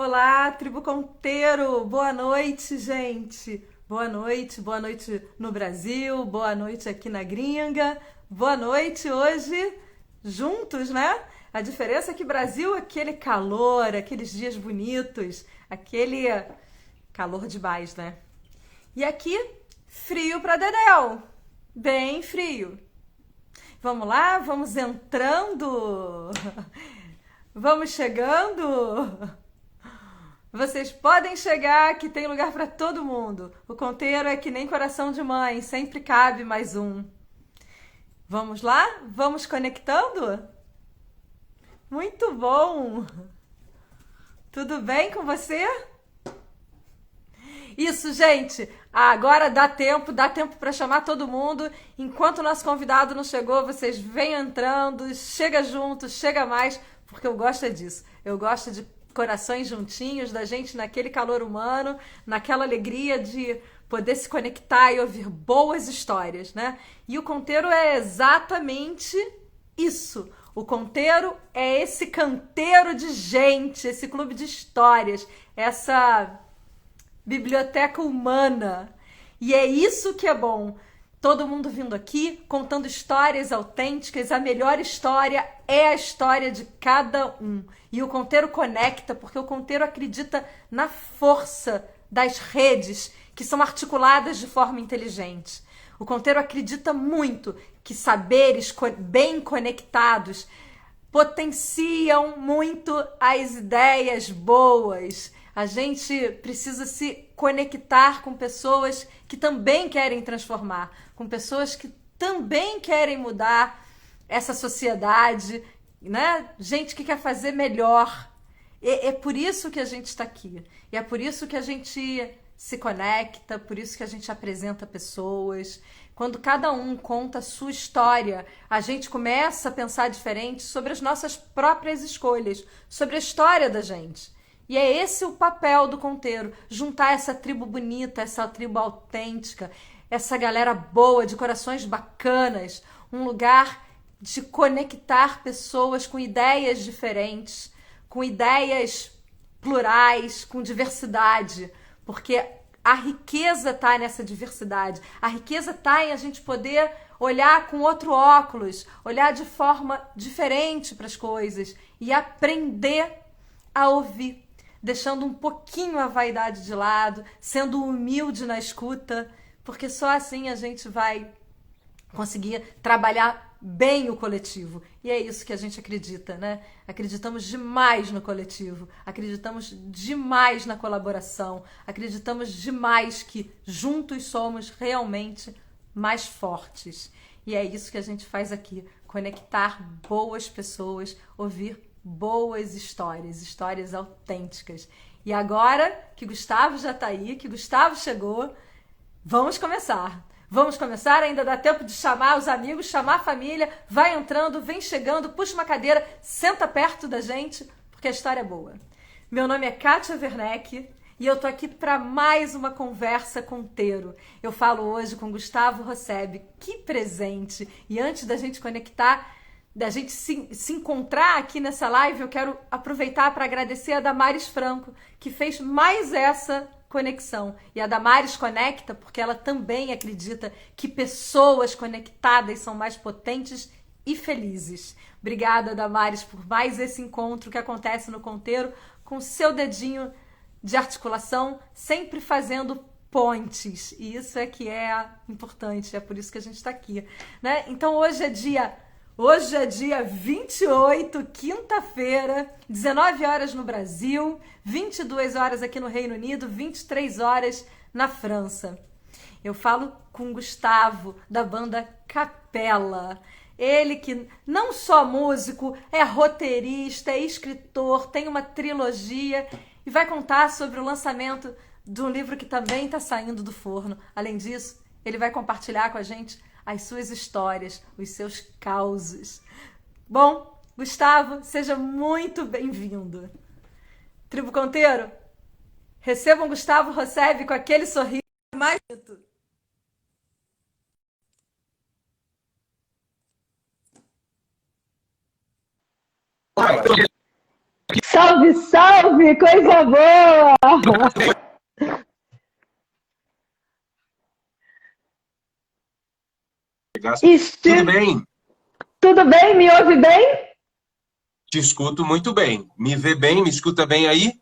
Olá, tribo Conteiro! Boa noite, gente! Boa noite no Brasil, boa noite aqui na gringa, boa noite hoje juntos, né? A diferença é que Brasil, aquele calor, aqueles dias bonitos, aquele calor demais, né? E aqui, frio pra dedéu, bem frio. Vamos lá, vamos entrando, vamos chegando. Vocês podem chegar, que tem lugar para todo mundo. O conteiro é que nem coração de mãe, sempre cabe mais um. Vamos lá? Vamos conectando? Muito bom! Tudo bem com você? Isso, gente. Agora dá tempo para chamar todo mundo. Enquanto o nosso convidado não chegou, vocês vêm entrando, chega junto, chega mais, porque eu gosto é disso. Eu gosto de corações juntinhos, da gente naquele calor humano, naquela alegria de poder se conectar e ouvir boas histórias, né? E o Conteiro é exatamente isso. O Conteiro é esse canteiro de gente, esse clube de histórias, essa biblioteca humana. E é isso que é bom. Todo mundo vindo aqui, contando histórias autênticas. A melhor história é a história de cada um. E o Conteiro conecta, porque o Conteiro acredita na força das redes que são articuladas de forma inteligente. O Conteiro acredita muito que saberes bem conectados potenciam muito as ideias boas. A gente precisa se conectar com pessoas que também querem transformar, com pessoas que também querem mudar essa sociedade, né? Gente que quer fazer melhor. É por isso que a gente está aqui. E é por isso que a gente se conecta, por isso que a gente apresenta pessoas. Quando cada um conta a sua história, a gente começa a pensar diferente sobre as nossas próprias escolhas, sobre a história da gente. E é esse o papel do Conteiro, juntar essa tribo bonita, essa tribo autêntica, essa galera boa, de corações bacanas, um lugar de conectar pessoas com ideias diferentes, com ideias plurais, com diversidade, porque a riqueza está nessa diversidade, a riqueza está em a gente poder olhar com outro óculos, olhar de forma diferente para as coisas e aprender a ouvir, deixando um pouquinho a vaidade de lado, sendo humilde na escuta, porque só assim a gente vai conseguir trabalhar bem o coletivo. E é isso que a gente acredita, né? Acreditamos demais no coletivo, acreditamos demais na colaboração, acreditamos demais que juntos somos realmente mais fortes. E é isso que a gente faz aqui, conectar boas pessoas, ouvir boas histórias, histórias autênticas. E agora que Gustavo já está aí, que Gustavo chegou, vamos começar. Vamos começar, ainda dá tempo de chamar os amigos, chamar a família, vai entrando, vem chegando, puxa uma cadeira, senta perto da gente, porque a história é boa. Meu nome é Kátia Werneck e eu tô aqui para mais uma conversa conteiro. Eu falo hoje com Gustavo Rosseb, que presente! E antes da gente conectar, da gente se encontrar aqui nessa live, eu quero aproveitar para agradecer a Damares Franco, que fez mais essa conexão. E a Damares conecta porque ela também acredita que pessoas conectadas são mais potentes e felizes. Obrigada, Damares, por mais esse encontro que acontece no Conteiro, com seu dedinho de articulação, sempre fazendo pontes. E isso é que é importante, é por isso que a gente está aqui, né? Então Hoje é dia 28, quinta-feira, 19 horas no Brasil, 22 horas aqui no Reino Unido, 23 horas na França. Eu falo com Gustavo, da banda Capela. Ele que não só músico, é roteirista, é escritor, tem uma trilogia e vai contar sobre o lançamento de um livro que também está saindo do forno. Além disso, ele vai compartilhar com a gente as suas histórias, os seus causos. Bom, Gustavo, seja muito bem-vindo. Tribo Conteiro, recebam Gustavo Rosseb com aquele sorriso mais bonito. Salve, salve! Coisa boa! Tudo Esti- bem? Tudo bem? Me ouve bem? Te escuto muito bem. Me vê bem? Me escuta bem aí?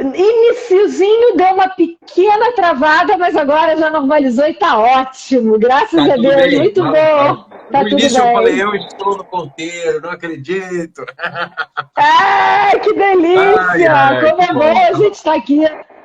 Iniciozinho deu uma pequena travada, mas agora já normalizou e tá ótimo. Graças Tá a tudo Deus, bem? muito bom. Tá No tudo início eu falei, bem. eu estou no ponteiro, não acredito. Ai, que Ai, delícia! ai, Como que é bom bom. a gente estar aqui.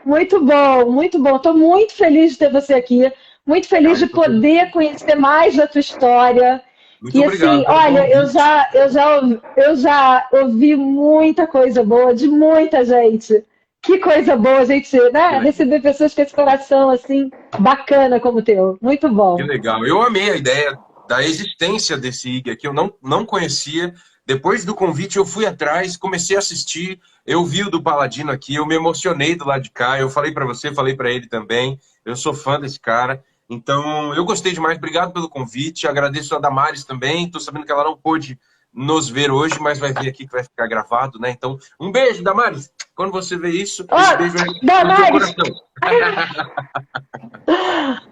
Muito bom, muito bom. Estou muito feliz de ter você aqui. Muito feliz Ah, de eu tô feliz. poder conhecer mais da tua história. Muito E assim, obrigado pelo olha, convite. eu já ouvi muita coisa boa de muita gente. Que coisa boa a gente, Que né? legal. Receber pessoas com esse coração assim bacana como o teu. Muito Que bom. legal. Eu amei a ideia da existência desse IG aqui. Eu não conhecia. Depois do convite, eu fui atrás, comecei a assistir. Eu vi o do Paladino aqui, eu me emocionei do lado de cá. Eu falei para você, falei para ele também. Eu sou fã desse cara. Então, eu gostei demais. Obrigado pelo convite. Agradeço a Damares também. Estou sabendo que ela não pôde nos ver hoje, mas vai ver aqui que vai ficar gravado, né? Então, um beijo, Damares. Quando você vê isso, Ó, esse beijo é no seu Damares, coração.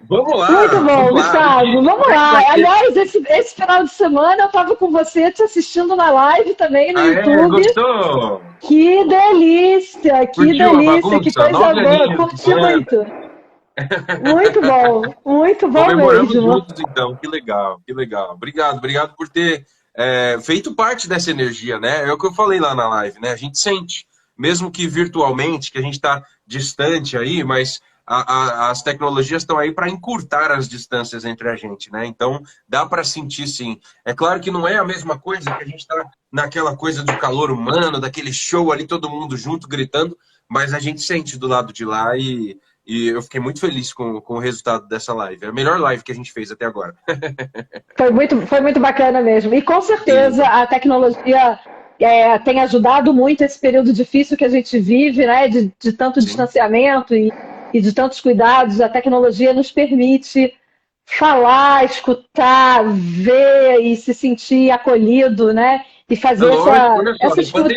Vamos muito lá, bom, vamos lá. Gustavo. Vamos Como é que lá. vai ser? Aliás, esse final de semana eu estava com você te assistindo na live também no Ah, é? YouTube. Gostou? Que Curtiu a delícia, que bagunça? coisa Nove boa. aninhos de Curti banda. muito. Muito bom Comemoramos mesmo. juntos, então. Que legal, que legal. Obrigado, obrigado por ter feito parte dessa energia, né? É o que eu falei lá na live, né? A gente sente, mesmo que virtualmente, que a gente está distante aí, mas as tecnologias estão aí para encurtar as distâncias entre a gente, né? Então, dá para sentir, sim. É claro que não é a mesma coisa que a gente está naquela coisa do calor humano, daquele show ali, todo mundo junto, gritando, mas a gente sente do lado de lá e eu fiquei muito feliz com o resultado dessa live. É a melhor live que a gente fez até agora. Foi muito bacana mesmo. E com certeza Sim, a tecnologia tem ajudado muito esse período difícil que a gente vive, né? De tanto sim. distanciamento e de tantos cuidados. A tecnologia nos permite falar, escutar, ver e se sentir acolhido, né? E É fazer lógico, olha só, essa escuta.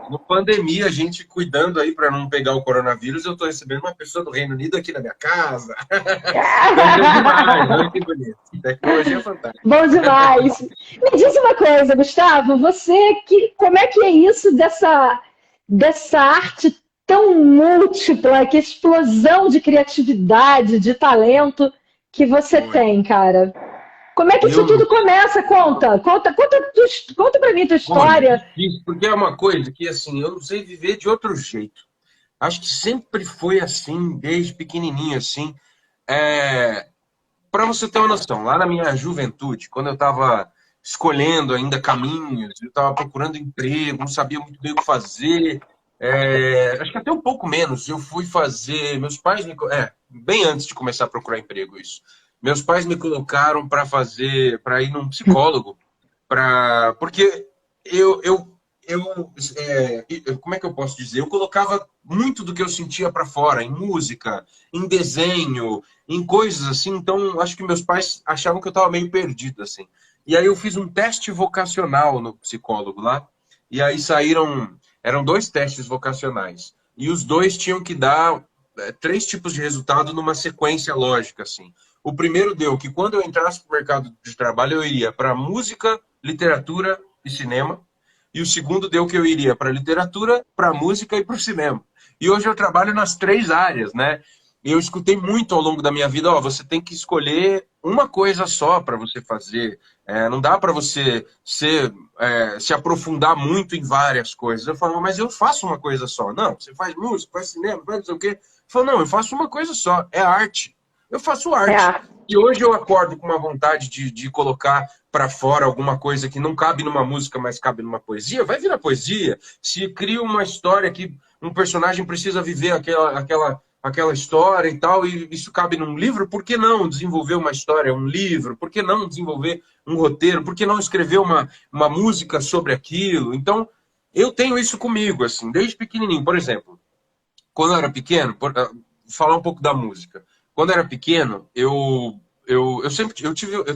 no pandemia, a gente cuidando aí para não pegar o coronavírus, eu estou recebendo uma pessoa do Reino Unido aqui na minha casa. Então, demais, olha que bonito. Tecnologia é fantástica. Bom demais. Me diz uma coisa, Gustavo, como é que é isso dessa arte tão múltipla, que explosão de criatividade, de talento que você Oi. tem, cara? Como é que isso Eu, tudo começa? Conta pra mim tua olha, história. difícil, porque é uma coisa que, assim, eu não sei viver de outro jeito. Acho que sempre foi assim, desde pequenininho, assim. É, para você ter uma noção, lá na minha juventude, quando eu estava escolhendo ainda caminhos, eu estava procurando emprego, não sabia muito bem o que fazer, acho que até um pouco menos, eu fui fazer, meus pais bem antes de começar a procurar emprego isso, meus pais me colocaram para ir num psicólogo, porque eu, eu, como é que eu posso dizer? Eu colocava muito do que eu sentia para fora, em música, em desenho, em coisas assim. Então, acho que meus pais achavam que eu estava meio perdido, assim. E aí eu fiz um teste vocacional no psicólogo lá, e aí eram dois testes vocacionais. E os dois tinham que dar três tipos de resultado numa sequência lógica, assim. O primeiro deu que quando eu entrasse para o mercado de trabalho, eu iria para música, literatura e cinema. E o segundo deu que eu iria para literatura, para música e para o cinema. E hoje eu trabalho nas três áreas, né? Eu escutei muito ao longo da minha vida, ó, você tem que escolher uma coisa só para você fazer. Não dá para você se aprofundar muito em várias coisas. Eu falo, mas eu faço uma coisa só. Não, você faz música, faz cinema, faz não sei o quê. Eu falo, não, eu faço uma coisa só, é arte. Eu faço arte. É, E hoje eu acordo com uma vontade de colocar para fora alguma coisa que não cabe numa música, mas cabe numa poesia, vai virar poesia. Se cria uma história que um personagem precisa viver aquela história e tal, e isso cabe num livro, por que não desenvolver uma história, um livro? Por que não desenvolver um roteiro? Por que não escrever uma música sobre aquilo? Então, eu tenho isso comigo, assim, desde pequenininho. Por exemplo, quando eu era pequeno, falar um pouco da música. Quando eu era pequeno, eu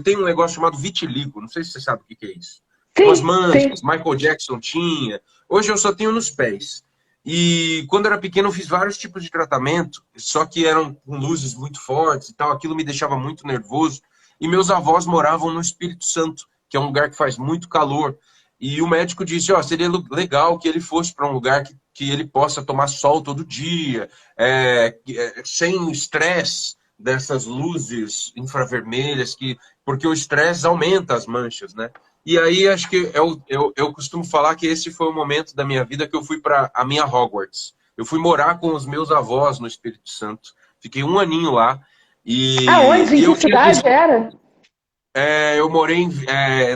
tenho um negócio chamado vitiligo. Não sei se você sabe o que é isso. Umas Sim, sim. manchas, Michael Jackson tinha. Hoje eu só tenho nos pés. E quando eu era pequeno eu fiz vários tipos de tratamento, só que eram com luzes muito fortes e tal, aquilo me deixava muito nervoso. E meus avós moravam no Espírito Santo, que é um lugar que faz muito calor. E o médico disse, ó, seria legal que ele fosse para um lugar que ele possa tomar sol todo dia, sem o estresse dessas luzes infravermelhas, porque o estresse aumenta as manchas, né? E aí, acho que eu costumo falar que esse foi o momento da minha vida que eu fui para a minha Hogwarts. Eu fui morar com os meus avós no Espírito Santo. Fiquei um aninho lá. Aonde? E Em que eu tinha cidade era? eu morei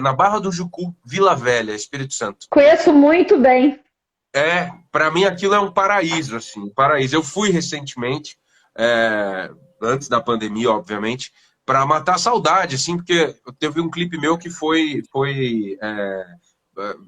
na Barra do Jucu, Vila Velha, Espírito Santo. Conheço muito bem. Para mim aquilo é um paraíso, assim, um paraíso. Eu fui recentemente, antes da pandemia, obviamente, para matar a saudade, assim, porque teve um clipe meu que foi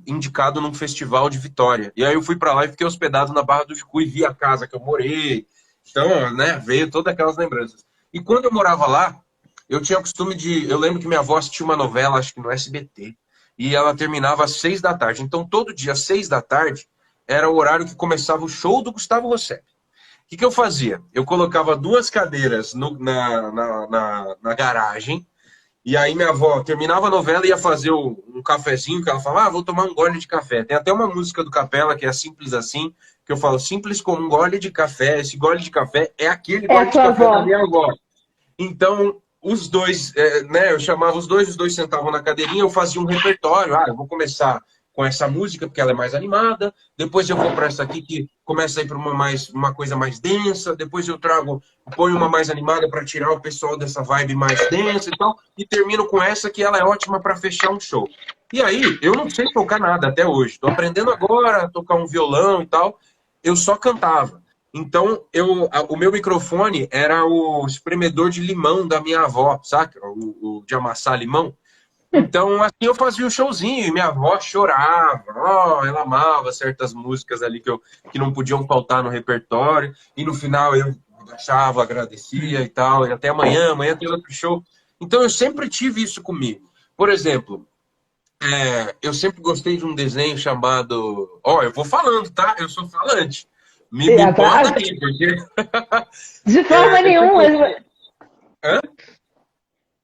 indicado num festival de Vitória. E aí eu fui para lá e fiquei hospedado na Barra do Jucu e vi a casa que eu morei. Então, né, veio todas aquelas lembranças. E quando eu morava lá, eu tinha o costume de... Eu lembro que minha avó assistia uma novela, acho que no SBT, e ela terminava às 6 da tarde. Então, todo dia, às 6 da tarde, era o horário que começava o show do Gustavo Losec. O que eu fazia? Eu colocava duas cadeiras na garagem, e aí minha avó terminava a novela e ia fazer um cafezinho, que ela falava, vou tomar um gole de café. Tem até uma música do Capela que é Simples Assim, que eu falo, simples como um gole de café. Esse gole de café é aquele É a gole de tua café da avó. minha avó. Então, os dois, né, eu chamava os dois sentavam na cadeirinha, eu fazia um repertório. Eu vou começar com essa música, porque ela é mais animada, depois eu vou para essa aqui, que começa a ir para uma coisa mais densa, depois eu ponho uma mais animada para tirar o pessoal dessa vibe mais densa e tal, e termino com essa que ela é ótima para fechar um show. E aí, eu não sei tocar nada até hoje, estou aprendendo agora a tocar um violão e tal, eu só cantava. Então, o meu microfone era o espremedor de limão da minha avó, saca? O de amassar limão. Então, assim, eu fazia um showzinho e minha avó chorava. Ela amava certas músicas ali que não podiam faltar no repertório. E no final eu achava, agradecia e tal. E até amanhã tem outro show. Então, eu sempre tive isso comigo. Por exemplo, eu sempre gostei de um desenho chamado... eu vou falando, tá? Eu sou falante. Me bota aqui, porque... De forma eu nenhuma. sempre... Hã?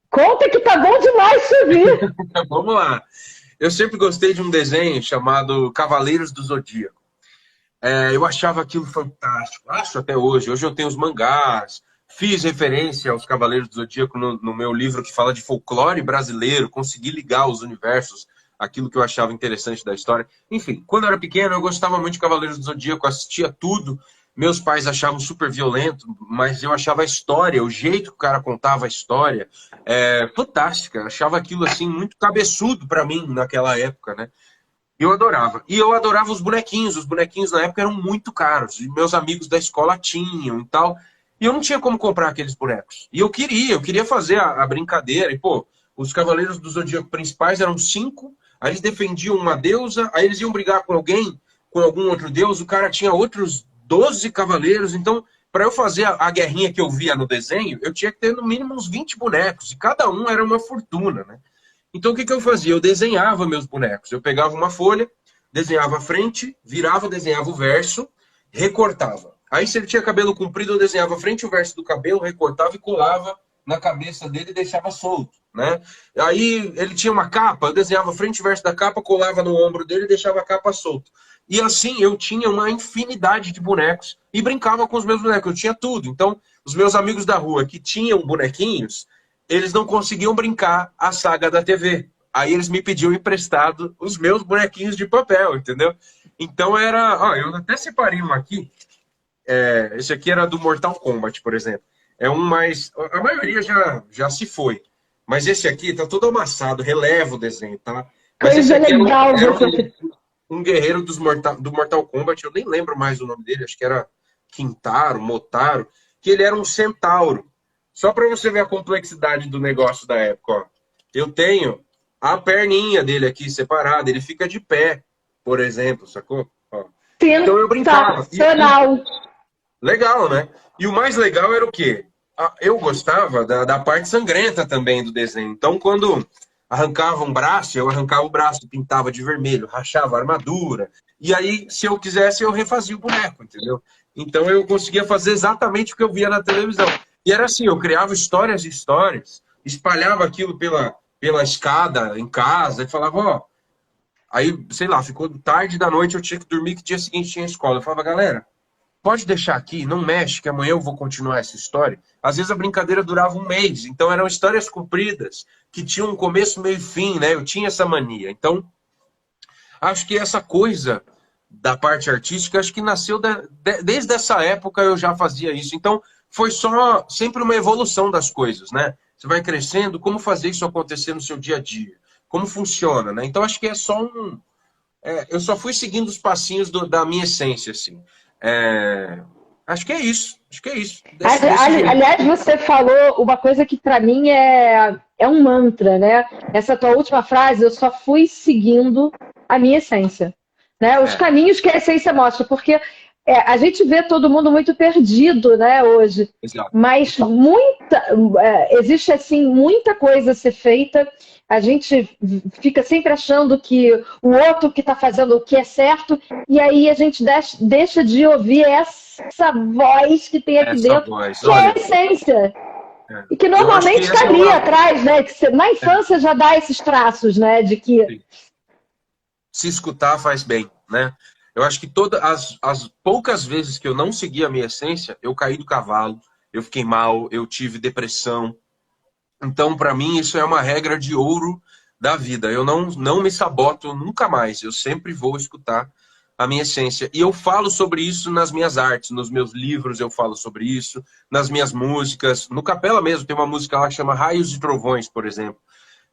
Conta que tá bom demais te ouvir. Vamos lá. Eu sempre gostei de um desenho chamado Cavaleiros do Zodíaco. Eu achava aquilo fantástico. Acho até hoje. Hoje eu tenho os mangás. Fiz referência aos Cavaleiros do Zodíaco no meu livro que fala de folclore brasileiro. Consegui ligar os universos, aquilo que eu achava interessante da história. Enfim, quando eu era pequeno, eu gostava muito de Cavaleiros do Zodíaco, assistia tudo. Meus pais achavam super violento, mas eu achava a história, o jeito que o cara contava a história, fantástica. Eu achava aquilo assim muito cabeçudo para mim naquela época, né? Eu adorava. E eu adorava os bonequinhos. Os bonequinhos na época eram muito caros. E meus amigos da escola tinham e tal. E eu não tinha como comprar aqueles bonecos. E eu queria fazer a brincadeira. E, pô, os Cavaleiros do Zodíaco principais eram 5. Aí eles defendiam uma deusa. Aí eles iam brigar com alguém, com algum outro deus. O cara tinha outros 12 cavaleiros. Então, para eu fazer a guerrinha que eu via no desenho, eu tinha que ter no mínimo uns 20 bonecos. E cada um era uma fortuna, né? Então, o que eu fazia? Eu desenhava meus bonecos. Eu pegava uma folha, desenhava a frente, virava, desenhava o verso, recortava. Aí, se ele tinha cabelo comprido, eu desenhava a frente e o verso do cabelo, recortava e colava na cabeça dele e deixava solto, né? Aí, ele tinha uma capa, eu desenhava a frente e o verso da capa, colava no ombro dele e deixava a capa solta. E assim, eu tinha uma infinidade de bonecos e brincava com os meus bonecos. Eu tinha tudo. Então, os meus amigos da rua que tinham bonequinhos, eles não conseguiam brincar a saga da TV. Aí eles me pediam emprestado os meus bonequinhos de papel, entendeu? Então era... eu até separei um aqui. Esse aqui era do Mortal Kombat, por exemplo. É um mais... A maioria já se foi. Mas esse aqui tá todo amassado, releva o desenho, tá? Mas esse Coisa aqui legal. era um guerreiro do Mortal Kombat. Eu nem lembro mais o nome dele. Acho que era Quintaro, Motaro. Que ele era um centauro. Só para você ver a complexidade do negócio da época, ó. Eu tenho a perninha dele aqui separada, ele fica de pé, por exemplo, sacou? Ó. Então eu brincava. Sensacional. Legal, né? E o mais legal era o quê? Eu gostava da parte sangrenta também do desenho. Então, quando arrancava um braço, eu arrancava o braço, pintava de vermelho, rachava a armadura. E aí, se eu quisesse, eu refazia o boneco, entendeu? Então eu conseguia fazer exatamente o que eu via na televisão. E era assim, eu criava histórias e histórias, espalhava aquilo pela escada em casa, e falava, ó... Aí, sei lá, ficou tarde da noite, eu tinha que dormir, que dia seguinte tinha escola. Eu falava, galera, pode deixar aqui, não mexe, que amanhã eu vou continuar essa história. Às vezes a brincadeira durava um mês, então eram histórias compridas, que tinham um começo, meio e fim, né? Eu tinha essa mania. Então, acho que essa coisa da parte artística, acho que nasceu desde essa época eu já fazia isso. Então, foi só sempre uma evolução das coisas, né? Você vai crescendo, como fazer isso acontecer no seu dia a dia? Como funciona, né? Então, acho que é só um... eu só fui seguindo os passinhos da minha essência, assim. Acho que é isso. Acho que é isso. Aliás, você falou uma coisa que para mim é um mantra, né? Essa tua última frase, eu só fui seguindo a minha essência, né? Os caminhos que a essência mostra, porque a gente vê todo mundo muito perdido, né, hoje. Exato. Mas existe assim muita coisa a ser feita. A gente fica sempre achando que o outro que está fazendo o que é certo, e aí a gente deixa de ouvir essa voz que tem aqui dentro, que é a essência. E que normalmente está ali atrás, né? Que na infância já dá esses traços, né? De que... Se escutar faz bem, né? Eu acho que todas as poucas vezes que eu não segui a minha essência, eu caí do cavalo, eu fiquei mal, eu tive depressão. Então, para mim, isso é uma regra de ouro da vida. Eu não me saboto nunca mais. Eu sempre vou escutar a minha essência. E eu falo sobre isso nas minhas artes, nos meus livros eu falo sobre isso, nas minhas músicas. No Capela mesmo tem uma música lá que chama Raios e Trovões, por exemplo,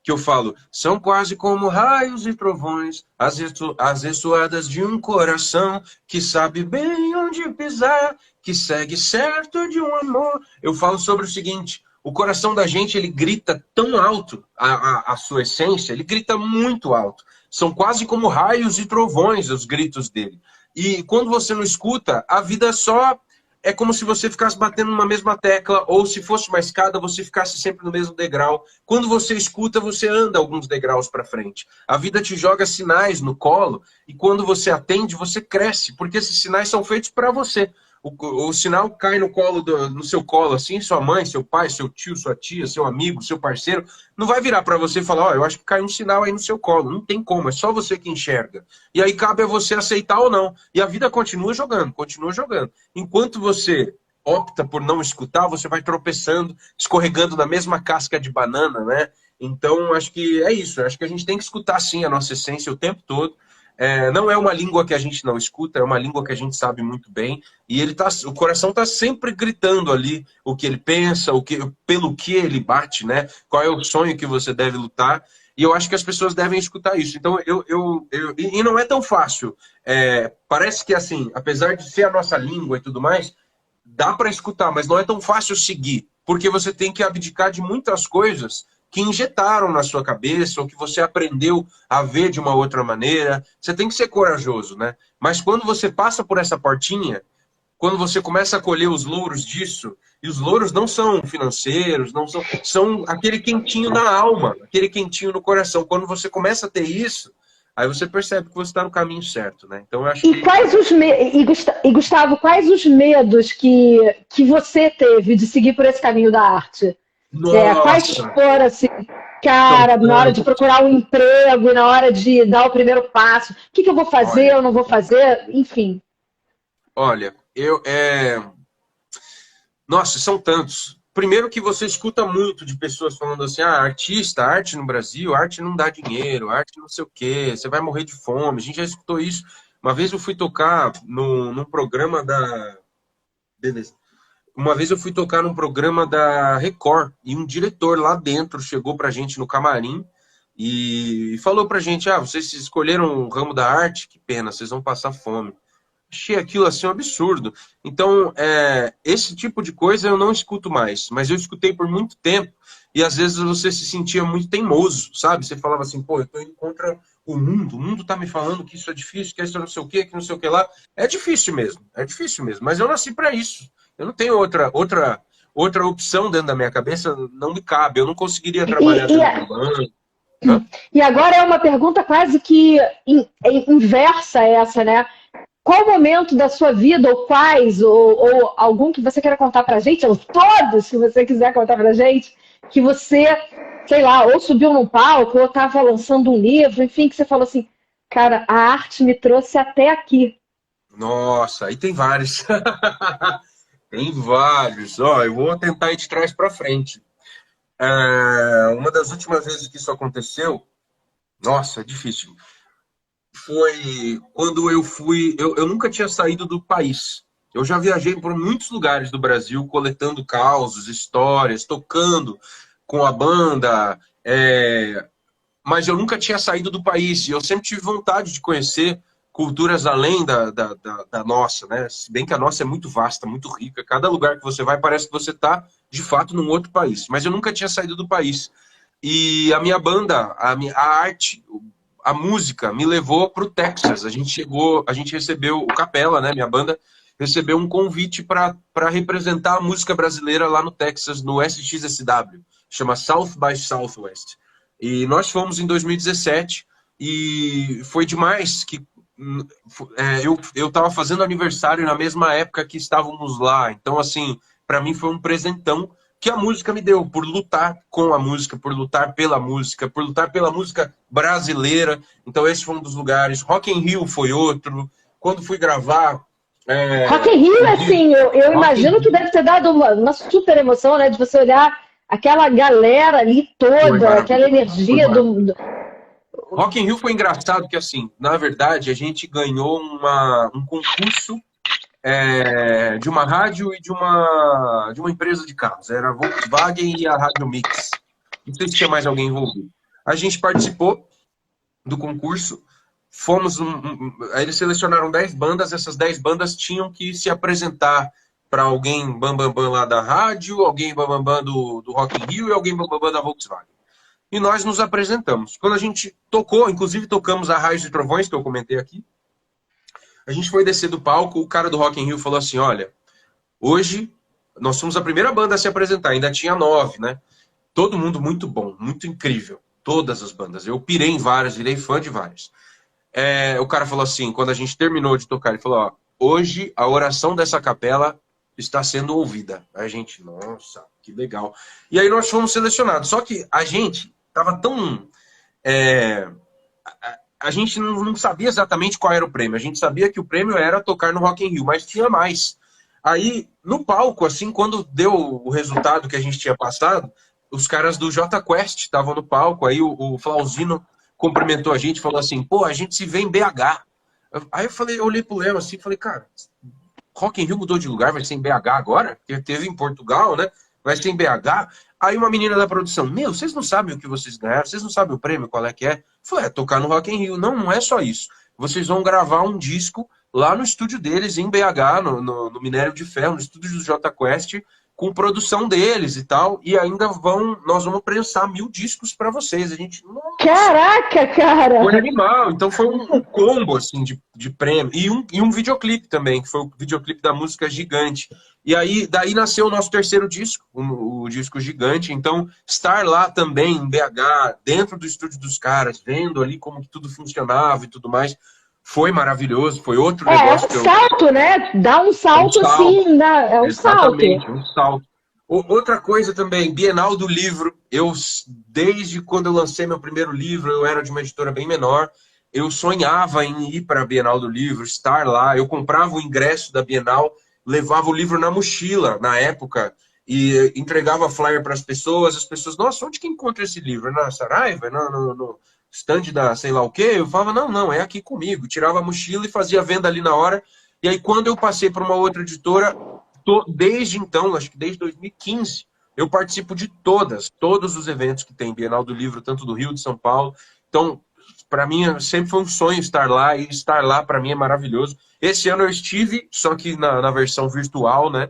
que eu falo, são quase como raios e trovões, as ressoadas de um coração que sabe bem onde pisar, que segue certo de um amor. Eu falo sobre o seguinte, o coração da gente, ele grita tão alto, a sua essência, ele grita muito alto. São quase como raios e trovões os gritos dele. E quando você não escuta, a vida só... É como se você ficasse batendo numa mesma tecla, ou se fosse uma escada, você ficasse sempre no mesmo degrau. Quando você escuta, você anda alguns degraus para frente. A vida te joga sinais no colo, e quando você atende, você cresce, porque esses sinais são feitos para você. O sinal cai no seu colo, assim, sua mãe, seu pai, seu tio, sua tia, seu amigo, seu parceiro, não vai virar para você e falar, ó, eu acho que caiu um sinal aí no seu colo. Não tem como, é só você que enxerga. E aí cabe a você aceitar ou não. E a vida continua jogando, continua jogando. Enquanto você opta por não escutar, você vai tropeçando, escorregando na mesma casca de banana, né? Então, acho que é isso. Acho que a gente tem que escutar, sim, a nossa essência o tempo todo. Não é uma língua que a gente não escuta, é uma língua que a gente sabe muito bem. E o coração está sempre gritando ali o que ele pensa, pelo que ele bate, né? Qual é o sonho que você deve lutar. E eu acho que as pessoas devem escutar isso. Então, e não é tão fácil. Parece que, assim, apesar de ser a nossa língua e tudo mais, dá para escutar, mas não é tão fácil seguir. Porque você tem que abdicar de muitas coisas que injetaram na sua cabeça, ou que você aprendeu a ver de uma outra maneira. Você tem que ser corajoso, né? Mas quando você passa por essa portinha, quando você começa a colher os louros disso, e os louros não são financeiros, não são aquele quentinho na alma, aquele quentinho no coração. Quando você começa a ter isso, aí você percebe que você está no caminho certo, né? Então, eu acho Gustavo, quais os medos que você teve de seguir por esse caminho da arte? Quais foram, assim, cara, na hora de procurar um emprego e na hora de dar o primeiro passo? O que eu vou fazer, eu não vou fazer? Enfim. Olha, nossa, são tantos. Primeiro que você escuta muito de pessoas falando assim, artista, arte no Brasil, arte não dá dinheiro, arte não sei o quê, você vai morrer de fome. A gente já escutou isso. Uma vez eu fui tocar num programa da... Beleza. Uma vez eu fui tocar num programa da Record e um diretor lá dentro chegou pra gente no camarim e falou pra gente, vocês escolheram o ramo da arte, que pena, vocês vão passar fome. Achei aquilo assim um absurdo. Então, esse tipo de coisa eu não escuto mais, mas eu escutei por muito tempo e às vezes você se sentia muito teimoso, sabe? Você falava assim, pô, eu tô indo contra o mundo tá me falando que isso é difícil, que isso não sei o quê, que não sei o que lá. É difícil mesmo, mas eu nasci pra isso. Eu não tenho outra opção dentro da minha cabeça, não me cabe. Eu não conseguiria trabalhar dentro do banco. Hã? E agora é uma pergunta quase que inversa essa, né? Qual momento da sua vida, ou quais, ou algum que você queira contar pra gente, ou todos que você quiser contar pra gente, que você, sei lá, ou subiu num palco, ou estava lançando um livro, enfim, que você falou assim, cara, a arte me trouxe até aqui. Nossa, aí tem vários. Tem vários. Ó, eu vou tentar ir de trás para frente. Uma das últimas vezes que isso aconteceu, nossa, é difícil. Foi quando eu fui. Eu nunca tinha saído do país. Eu já viajei por muitos lugares do Brasil, coletando causos, histórias, tocando com a banda, mas eu nunca tinha saído do país. E eu sempre tive vontade de conhecer culturas além da nossa, né? Se bem que a nossa é muito vasta, muito rica. Cada lugar que você vai parece que você está, de fato, num outro país. Mas eu nunca tinha saído do país. E a minha banda, a arte, a música me levou para o Texas. A gente recebeu, o Capela, né, minha banda, recebeu um convite para representar a música brasileira lá no Texas, no SXSW, chama South by Southwest. E nós fomos em 2017 e foi demais que eu estava fazendo aniversário na mesma época que estávamos lá. Então, assim, para mim foi um presentão que a música me deu, por lutar com a música, por lutar pela música brasileira. Então esse foi um dos lugares. Rock in Rio foi outro. Quando fui gravar... Rock in Rio, assim, eu imagino que deve ter dado uma super emoção, né? De você olhar aquela galera ali toda, aquela energia do... Rock in Rio foi engraçado que, assim, na verdade, a gente ganhou um concurso de uma rádio e de uma empresa de carros. Era a Volkswagen e a Rádio Mix. Não sei se tinha mais alguém envolvido. A gente participou do concurso, aí eles selecionaram 10 bandas, essas 10 bandas tinham que se apresentar para alguém bambambam lá da rádio, alguém bambambam do Rock in Rio e alguém bambambam da Volkswagen. E nós nos apresentamos. Quando a gente tocou, inclusive tocamos a Raios e Trovões, que eu comentei aqui, a gente foi descer do palco, o cara do Rock in Rio falou assim, olha, hoje nós somos a primeira banda a se apresentar, ainda tinha 9, né? Todo mundo muito bom, muito incrível, todas as bandas. Eu pirei em várias, virei fã de várias. O cara falou assim, quando a gente terminou de tocar, ele falou, ó, hoje a oração dessa capela está sendo ouvida. Aí a gente, nossa, que legal. E aí nós fomos selecionados, só que a gente tava tão... A gente não sabia exatamente qual era o prêmio. A gente sabia que o prêmio era tocar no Rock in Rio, mas tinha mais. Aí, no palco, assim, quando deu o resultado que a gente tinha passado, os caras do Jota Quest estavam no palco, aí o Flauzino cumprimentou a gente, falou assim, pô, a gente se vê em BH. Aí eu olhei pro Léo assim e falei, cara, Rock in Rio mudou de lugar, vai ser em BH agora? Porque teve em Portugal, né? Vai ser em BH. Aí uma menina da produção, vocês não sabem o que vocês ganharam? Vocês não sabem o prêmio, qual é que é? Eu falei, tocar no Rock in Rio. Não, não é só isso. Vocês vão gravar um disco lá no estúdio deles, em BH, no Minério de Ferro, no estúdio do Jota Quest, com produção deles e tal. E ainda nós vamos prensar 1000 discos para vocês. A gente, nossa, caraca, cara! foi animal. Então foi um combo, assim, de prêmio. E um videoclipe também, que foi o videoclipe da música Gigante. E aí, daí nasceu o nosso terceiro disco, o disco Gigante. Então, estar lá também em BH, dentro do estúdio dos caras, vendo ali como que tudo funcionava e tudo mais, foi maravilhoso. Foi outro negócio. É um salto, né? Dá um salto, assim, é um exatamente, salto. Um salto. Outra coisa também, Bienal do Livro. Desde quando eu lancei meu primeiro livro, eu era de uma editora bem menor. Eu sonhava em ir para a Bienal do Livro, estar lá. Eu comprava o ingresso da Bienal, levava o livro na mochila, na época, e entregava flyer para as pessoas. Nossa, onde que encontra esse livro? Na Saraiva? No stand da sei lá o quê? Eu falava, não, é aqui comigo. Tirava a mochila e fazia a venda ali na hora. E aí, quando eu passei para uma outra editora, desde então, acho que desde 2015, eu participo de todos os eventos que tem Bienal do Livro, tanto do Rio, de São Paulo. Então, para mim, sempre foi um sonho estar lá, e estar lá, para mim, é maravilhoso. Esse ano eu estive, só que na versão virtual, né?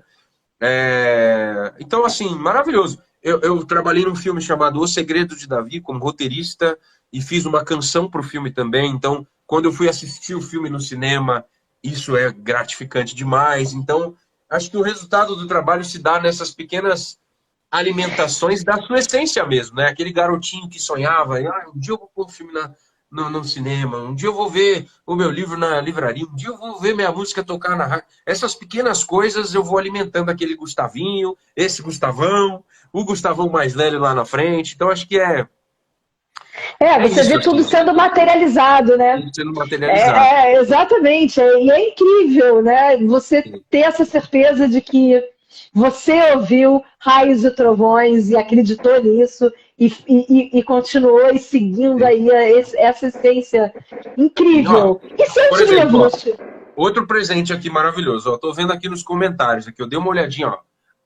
Então, assim, maravilhoso. Eu trabalhei num filme chamado O Segredo de Davi, como roteirista, e fiz uma canção para o filme também. Então, quando eu fui assistir o filme no cinema, isso é gratificante demais. Então, acho que o resultado do trabalho se dá nessas pequenas alimentações da sua essência mesmo, né? Aquele garotinho que sonhava, um dia eu vou pôr um filme no cinema, um dia eu vou ver o meu livro na livraria, um dia eu vou ver minha música tocar na rádio. Essas pequenas coisas eu vou alimentando aquele Gustavinho, esse Gustavão, o Gustavão mais velho lá na frente. Então acho que você isso, vê tudo assim, sendo materializado, né? sendo materializado. Exatamente. E é incrível, né? Você ter essa certeza de que você ouviu Raios e Trovões e acreditou nisso e continuou e seguindo aí essa essência incrível. E Por seus exemplo, livros? outro presente aqui maravilhoso. Ó, tô vendo aqui nos comentários, aqui, eu dei uma olhadinha, ó.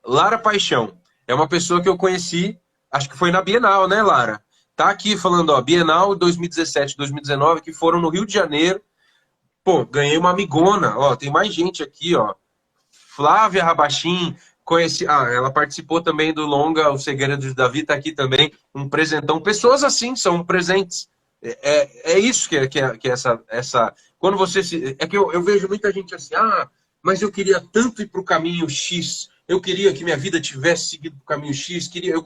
Lara Paixão. É uma pessoa que eu conheci, acho que foi na Bienal, né, Lara? Tá aqui falando, ó, Bienal 2017, 2019, que foram no Rio de Janeiro. Pô, ganhei uma amigona, ó, tem mais gente aqui, ó. Flávia Rabachim, conheci, ela participou também do longa O Segredo de Davi, tá aqui também, um presentão. Pessoas assim são presentes. É isso que é essa... Quando você se... É que eu vejo muita gente assim, mas eu queria tanto ir pro caminho X, eu queria que minha vida tivesse seguido pro caminho X, eu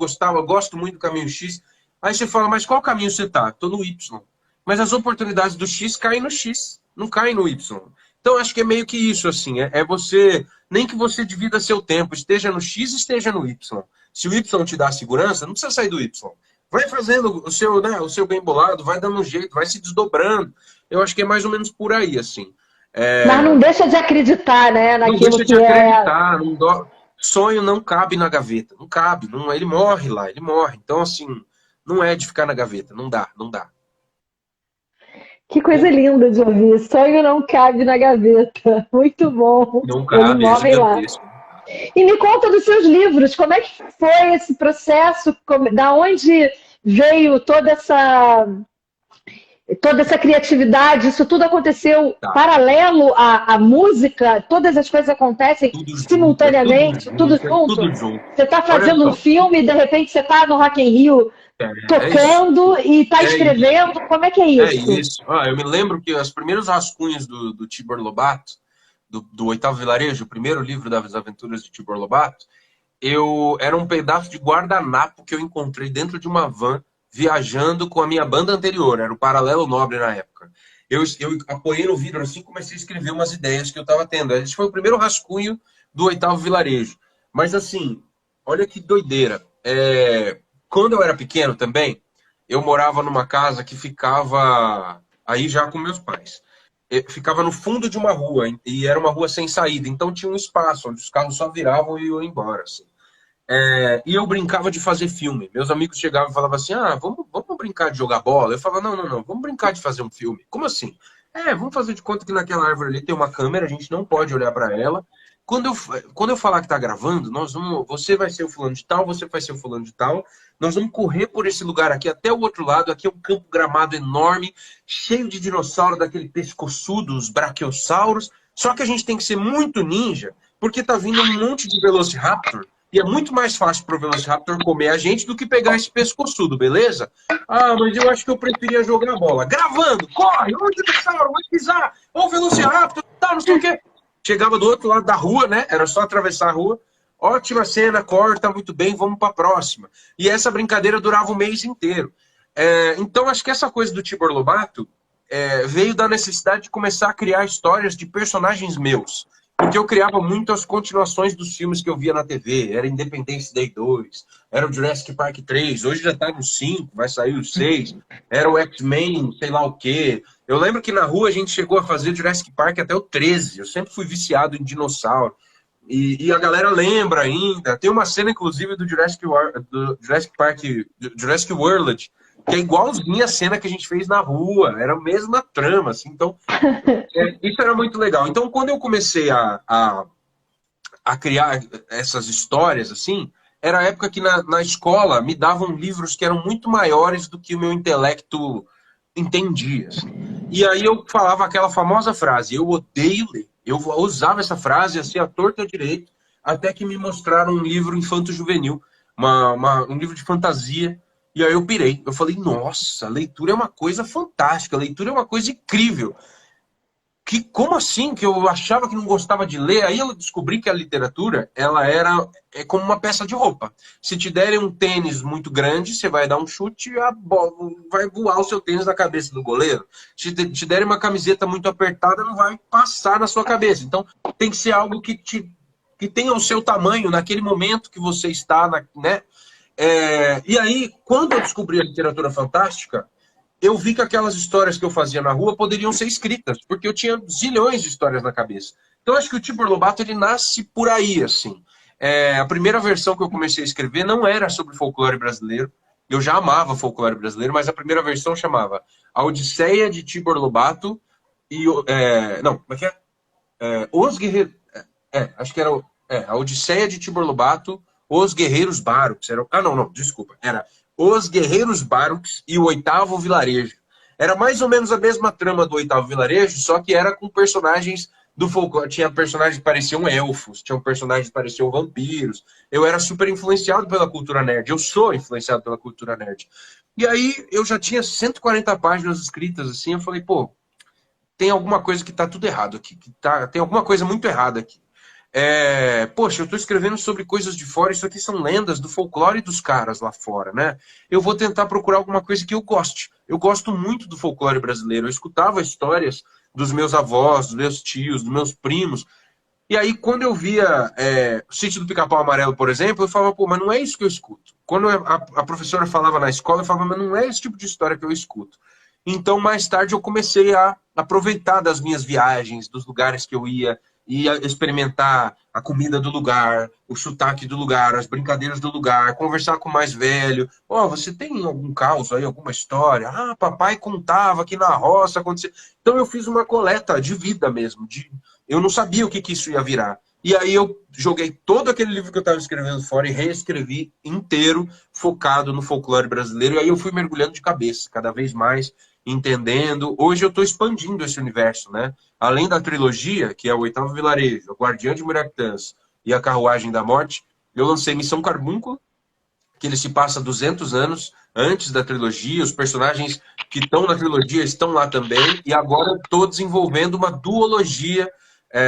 gosto muito do caminho X. Aí você fala, mas qual caminho você tá? Tô no Y. Mas as oportunidades do X caem no X, não caem no Y. Então acho que é meio que isso, assim, é você... Nem que você divida seu tempo, esteja no X, esteja no Y. Se o Y te dá segurança, não precisa sair do Y. Vai fazendo o seu, né, o seu bem bolado, vai dando um jeito, vai se desdobrando. Eu acho que é mais ou menos por aí, assim. Mas não deixa de acreditar, né, naquilo não deixa de que acreditar, sonho não cabe na gaveta, não cabe, não, ele morre lá, ele morre. Então, assim, não é de ficar na gaveta, não dá, não dá. Que coisa linda de ouvir. Sonho não cabe na gaveta. Muito bom. Não cabe, Eles morrem lá. E me conta dos seus livros. Como é que foi esse processo? Da onde veio toda essa criatividade? Isso tudo aconteceu paralelo à música? Todas as coisas acontecem simultaneamente? Tudo junto? Tudo junto. Você está fazendo um filme e de repente você está no Rock in Rio tocando e está escrevendo? Como é que é isso? É isso. Eu me lembro que os primeiros rascunhos do Tibor Lobato, do Oitavo Vilarejo, o primeiro livro das aventuras de Tibor Lobato, era um pedaço de guardanapo que eu encontrei dentro de uma van, viajando com a minha banda anterior, era o Paralelo Nobre na época. Eu apoiei no vidro assim, comecei a escrever umas ideias que eu estava tendo. Esse foi o primeiro rascunho do Oitavo Vilarejo. Mas assim, olha que doideira. Quando eu era pequeno também, eu morava numa casa que ficava aí já com meus pais. Ficava no fundo de uma rua, e era uma rua sem saída, então tinha um espaço onde os carros só viravam e iam embora. Assim. E eu brincava de fazer filme. Meus amigos chegavam e falavam assim, vamos brincar de jogar bola? Eu falava, não, vamos brincar de fazer um filme. Como assim? Vamos fazer de conta que naquela árvore ali tem uma câmera, a gente não pode olhar para ela. Quando eu falar que tá gravando, você vai ser o fulano de tal, você vai ser o fulano de tal. Nós vamos correr por esse lugar aqui até o outro lado. Aqui é um campo gramado enorme, cheio de dinossauro, daquele pescoçudo, os braquiosauros. Só que a gente tem que ser muito ninja, porque tá vindo um monte de Velociraptor. E é muito mais fácil pro Velociraptor comer a gente do que pegar esse pescoçudo, beleza? Mas eu acho que eu preferia jogar bola. Gravando, corre, o dinossauro vai pisar, o Velociraptor, tal, não sei o quê. Chegava do outro lado da rua, né? Era só atravessar a rua. Ótima cena, corta, muito bem, vamos para a próxima. E essa brincadeira durava um mês inteiro. Então, acho que essa coisa do Tibor Lobato veio da necessidade de começar a criar histórias de personagens meus. Porque eu criava muito as continuações dos filmes que eu via na TV. Era Independence Day 2, era o Jurassic Park 3, hoje já tá no 5, vai sair o 6. Era o X-Men, sei lá o quê. Eu lembro que na rua a gente chegou a fazer Jurassic Park até o 13. Eu sempre fui viciado em dinossauro. E a galera lembra ainda. Tem uma cena, inclusive, do Jurassic Park, Jurassic World, que é igualzinha a cena que a gente fez na rua. Era a mesma trama, assim. Então, isso era muito legal. Então, quando eu comecei a criar essas histórias, assim, era a época que na escola me davam livros que eram muito maiores do que o meu intelecto entendia. Assim. E aí eu falava aquela famosa frase, eu odeio ler. Eu usava essa frase assim, à torta e à direita, até que me mostraram um livro infanto-juvenil, um livro de fantasia. E aí eu pirei. Eu falei, nossa, a leitura é uma coisa fantástica, a leitura é uma coisa incrível. como assim? Que eu achava que não gostava de ler. Aí eu descobri que a literatura, ela é como uma peça de roupa. Se te derem um tênis muito grande, você vai dar um chute e a bola vai voar o seu tênis na cabeça do goleiro. Se te derem uma camiseta muito apertada, não vai passar na sua cabeça. Então, tem que ser algo que tenha o seu tamanho naquele momento que você está, né? E aí, quando eu descobri a literatura fantástica, eu vi que aquelas histórias que eu fazia na rua poderiam ser escritas, porque eu tinha zilhões de histórias na cabeça. Então, acho que o Tibor Lobato, ele nasce por aí, assim. A primeira versão que eu comecei a escrever não era sobre folclore brasileiro. Eu já amava folclore brasileiro, mas a primeira versão chamava A Odisseia de Tibor Lobato e... não, como é que é? Os Guerreiros... acho que era... A Odisseia de Tibor Lobato, Os Guerreiros Baruques. Não, desculpa. Era Os Guerreiros Baruques e o Oitavo Vilarejo. Era mais ou menos a mesma trama do Oitavo Vilarejo, só que era com personagens do folclore. Tinha personagens que pareciam elfos, tinham personagens que pareciam vampiros. Eu era super influenciado pela cultura nerd. Eu sou influenciado pela cultura nerd. E aí eu já tinha 140 páginas escritas, assim. Eu falei, pô, tem alguma coisa que tá tudo errado aqui. Tem alguma coisa muito errada aqui. Poxa, eu estou escrevendo sobre coisas de fora, isso aqui são lendas do folclore dos caras lá fora, né? Eu vou tentar procurar alguma coisa que eu goste. Eu gosto muito do folclore brasileiro. Eu escutava histórias dos meus avós, dos meus tios, dos meus primos. E aí, quando eu via o Sítio do Pica-Pau Amarelo, por exemplo, eu falava, pô, mas não é isso que eu escuto. Quando a professora falava na escola, eu falava, mas não é esse tipo de história que eu escuto. Então, mais tarde, eu comecei a aproveitar das minhas viagens, dos lugares que eu ia experimentar a comida do lugar, o sotaque do lugar, as brincadeiras do lugar, conversar com o mais velho. Você tem algum caos aí, alguma história? Ah, papai contava que na roça acontecia. Então eu fiz uma coleta de vida mesmo. Eu não sabia o que isso ia virar. E aí eu joguei todo aquele livro que eu estava escrevendo fora e reescrevi inteiro, focado no folclore brasileiro. E aí eu fui mergulhando de cabeça, cada vez mais, entendendo. Hoje eu estou expandindo esse universo, né? Além da trilogia, que é o Oitavo Vilarejo, o Guardião de Muiractãs e a Carruagem da Morte, eu lancei Missão Carbúnculo, que ele se passa 200 anos antes da trilogia. Os personagens que estão na trilogia estão lá também. E agora estou desenvolvendo uma duologia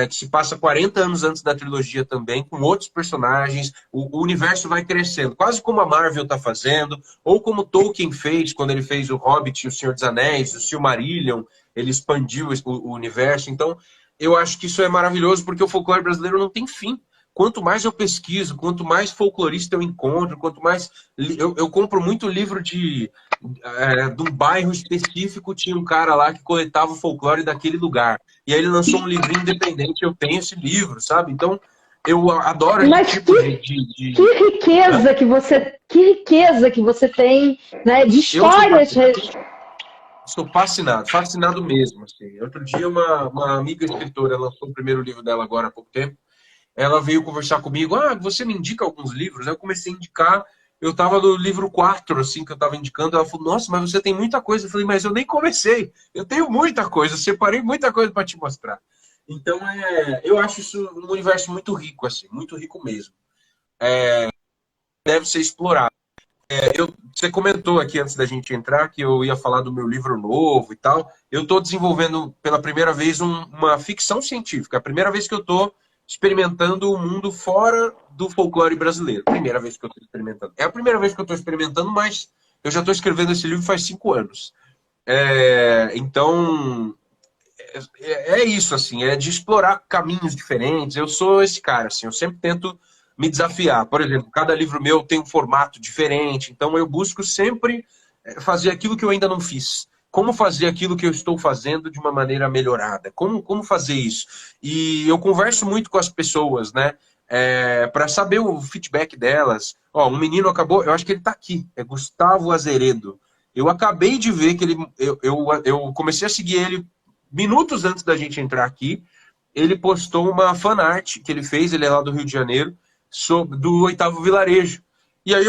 que se passa 40 anos antes da trilogia também, com outros personagens. O universo vai crescendo, quase como a Marvel está fazendo, ou como Tolkien fez quando ele fez o Hobbit, o Senhor dos Anéis, o Silmarillion. Ele expandiu o universo. Então, eu acho que isso é maravilhoso, porque o folclore brasileiro não tem fim. Quanto mais eu pesquiso, quanto mais folclorista eu encontro, quanto mais... Eu compro muito livro de um bairro específico, tinha um cara lá que coletava o folclore daquele lugar. E aí ele lançou um livrinho independente, eu tenho esse livro, sabe? Então, eu adoro esse tipo de... Que riqueza que você tem, né, de histórias... Sou fascinado mesmo. Assim. Outro dia, uma amiga escritora lançou o primeiro livro dela agora há pouco tempo. Ela veio conversar comigo. Você me indica alguns livros? Aí eu comecei a indicar. Eu estava no livro 4, assim, que eu estava indicando. Ela falou, nossa, mas você tem muita coisa. Eu falei, mas eu nem comecei. Eu tenho muita coisa. Eu separei muita coisa para te mostrar. Então, eu acho isso um universo muito rico, assim, muito rico mesmo. Deve ser explorado. Você comentou aqui antes da gente entrar que eu ia falar do meu livro novo e tal. Eu estou desenvolvendo pela primeira vez uma ficção científica. É a primeira vez que eu estou experimentando o mundo fora do folclore brasileiro. Primeira vez que eu estou experimentando. É a primeira vez que eu estou experimentando, mas eu já estou escrevendo esse livro faz 5 anos. Então, é isso, assim, é de explorar caminhos diferentes. Eu sou esse cara, assim, eu sempre tento me desafiar. Por exemplo, cada livro meu tem um formato diferente, então eu busco sempre fazer aquilo que eu ainda não fiz. Como fazer aquilo que eu estou fazendo de uma maneira melhorada? Como fazer isso? E eu converso muito com as pessoas, né? Para saber o feedback delas. Um menino acabou, eu acho que ele está aqui, é Gustavo Azeredo. Eu acabei de ver que eu comecei a seguir ele minutos antes da gente entrar aqui. Ele postou uma fanart que ele fez, ele é lá do Rio de Janeiro, do Oitavo Vilarejo. E aí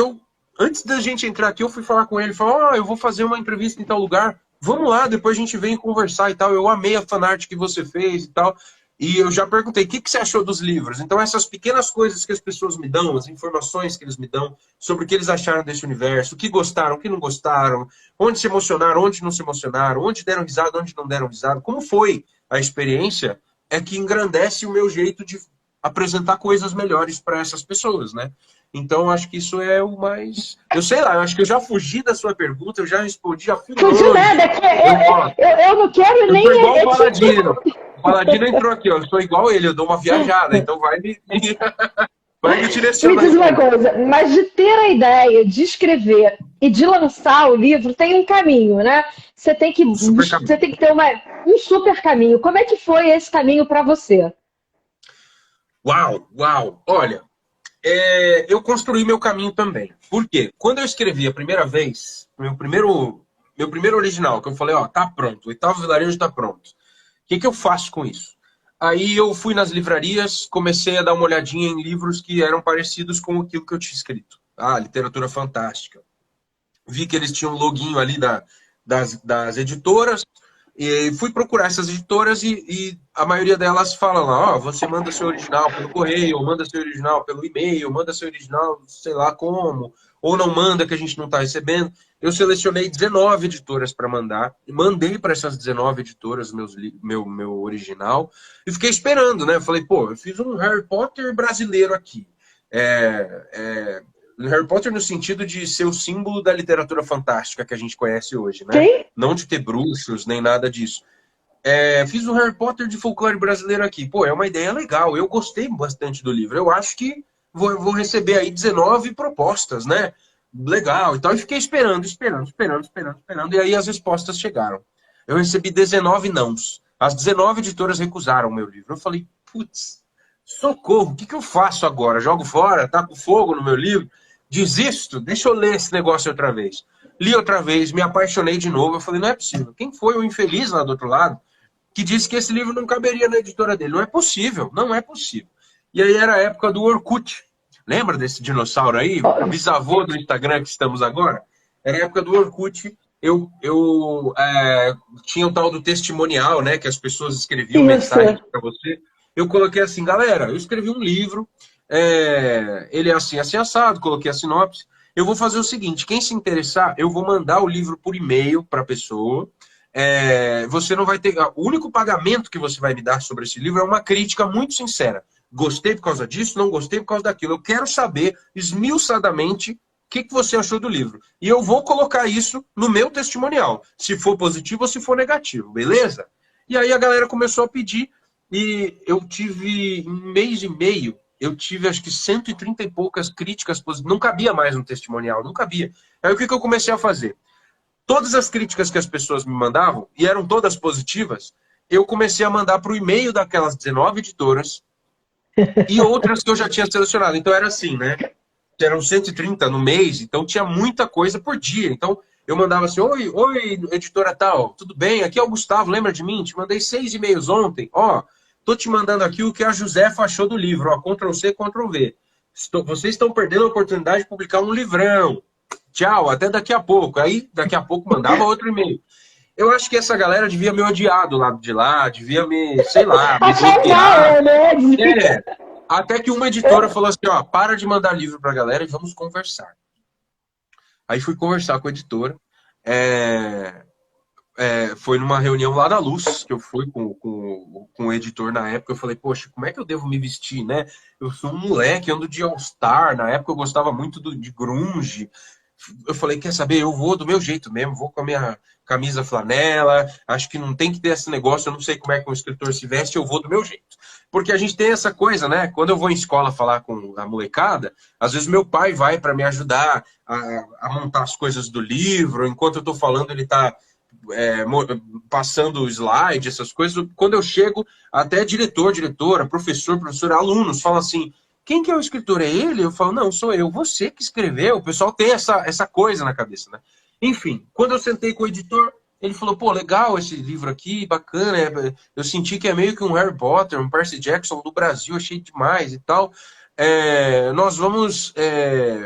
antes da gente entrar aqui, eu fui falar com ele, falou, eu vou fazer uma entrevista em tal lugar, vamos lá, depois a gente vem conversar e tal. Eu amei a fanart que você fez e tal. E eu já perguntei, o que você achou dos livros? Então essas pequenas coisas que as pessoas me dão, as informações que eles me dão sobre o que eles acharam desse universo, o que gostaram, o que não gostaram, onde se emocionaram, onde não se emocionaram, onde deram risada, onde não deram risada, como foi a experiência é que engrandece o meu jeito de apresentar coisas melhores para essas pessoas, né? Então, acho que isso é o mais... Eu sei lá, eu acho que eu já fugi da sua pergunta, eu já respondi, já fui Fugiu longe. nada, eu não quero Eu nem. sou igual o Paladino. O Paladino entrou aqui, ó. Eu sou igual ele, eu dou uma viajada, então vai me Me diz direcionando. uma coisa, mas de ter a ideia de escrever e de lançar o livro tem um caminho, né? Você tem que, Um super você caminho. tem que ter um super caminho. Como é que foi esse caminho para você? Uau, uau. Olha, eu construí meu caminho também. Por quê? Quando eu escrevi a primeira vez, meu primeiro original, que eu falei, ó, tá pronto, o Oitavo Vilarejo tá pronto. O que eu faço com isso? Aí eu fui nas livrarias, comecei a dar uma olhadinha em livros que eram parecidos com aquilo que eu tinha escrito. Ah, literatura fantástica. Vi que eles tinham um loginho ali das editoras, e fui procurar essas editoras e a maioria delas fala lá, ó, você manda seu original pelo correio, ou manda seu original pelo e-mail, manda seu original sei lá como, ou não manda que a gente não está recebendo. Eu selecionei 19 editoras para mandar, e mandei para essas 19 editoras meu original, e fiquei esperando, né? Eu falei, pô, eu fiz um Harry Potter brasileiro aqui. Harry Potter no sentido de ser o símbolo da literatura fantástica que a gente conhece hoje, né? Sim? Não de ter bruxos, nem nada disso. Fiz um Harry Potter de folclore brasileiro aqui. Pô, é uma ideia legal. Eu gostei bastante do livro. Eu acho que vou receber aí 19 propostas, né? Legal. Então eu fiquei esperando. E aí as respostas chegaram. Eu recebi 19 nãos. As 19 editoras recusaram o meu livro. Eu falei, putz, socorro, o que eu faço agora? Jogo fora? Taco fogo no meu livro? Desisto? Deixa eu ler esse negócio outra vez. Li outra vez, me apaixonei de novo. Eu falei, não é possível. Quem foi o infeliz lá do outro lado que disse que esse livro não caberia na editora dele? Não é possível, não é possível. E aí era a época do Orkut. Lembra desse dinossauro aí? O bisavô do Instagram que estamos agora? Era a época do Orkut. Eu tinha o tal do testimonial, né? Que as pessoas escreviam Isso. mensagens para você. Eu coloquei assim, galera, eu escrevi um livro, ele é assim, assim, assado, coloquei a sinopse. Eu vou fazer o seguinte, quem se interessar, eu vou mandar o livro por e-mail para a pessoa. Você não vai ter... O único pagamento que você vai me dar sobre esse livro é uma crítica muito sincera. Gostei por causa disso, não gostei por causa daquilo. Eu quero saber, esmiuçadamente, o que você achou do livro. E eu vou colocar isso no meu testimonial, se for positivo ou se for negativo, beleza? E aí a galera começou a pedir, e eu tive, um mês e meio, eu tive acho que 130 e poucas críticas positivas. Não cabia mais no testimonial, não cabia. Aí o que eu comecei a fazer? Todas as críticas que as pessoas me mandavam, e eram todas positivas, eu comecei a mandar para o e-mail daquelas 19 editoras e outras que eu já tinha selecionado. Então era assim, né? Eram 130 no mês, então tinha muita coisa por dia. Então eu mandava assim, oi, editora tal, tudo bem? Aqui é o Gustavo, lembra de mim? Te mandei 6 e-mails ontem. Ó, tô te mandando aqui o que a Josefa achou do livro. Ó, Ctrl+C, Ctrl+V. Vocês estão perdendo a oportunidade de publicar um livrão. Tchau, até daqui a pouco. Aí, daqui a pouco, mandava outro e-mail. Eu acho que essa galera devia me odiar do lado de lá, devia me, sei lá, me bloquear. Até que uma editora falou assim, ó, para de mandar livro pra galera e vamos conversar. Aí fui conversar com a editora. Foi numa reunião lá da Luz, que eu fui com o editor na época. Eu falei, poxa, como é que eu devo me vestir, né? Eu sou um moleque, ando de All-Star. Na época eu gostava muito de grunge. Eu falei, quer saber, eu vou do meu jeito mesmo, vou com a minha camisa flanela, acho que não tem que ter esse negócio, eu não sei como é que um escritor se veste, eu vou do meu jeito. Porque a gente tem essa coisa, né? Quando eu vou em escola falar com a molecada, às vezes meu pai vai para me ajudar a montar as coisas do livro, enquanto eu estou falando ele está passando o slide, essas coisas. Quando eu chego, até diretor, diretora, professor, professora, alunos falam assim, quem que é o escritor? É ele? Eu falo, não, sou eu. Você que escreveu. O pessoal tem essa coisa na cabeça, né? Enfim, quando eu sentei com o editor, ele falou, pô, legal esse livro aqui, bacana. Eu senti que é meio que um Harry Potter, um Percy Jackson do Brasil, achei demais e tal. Nós vamos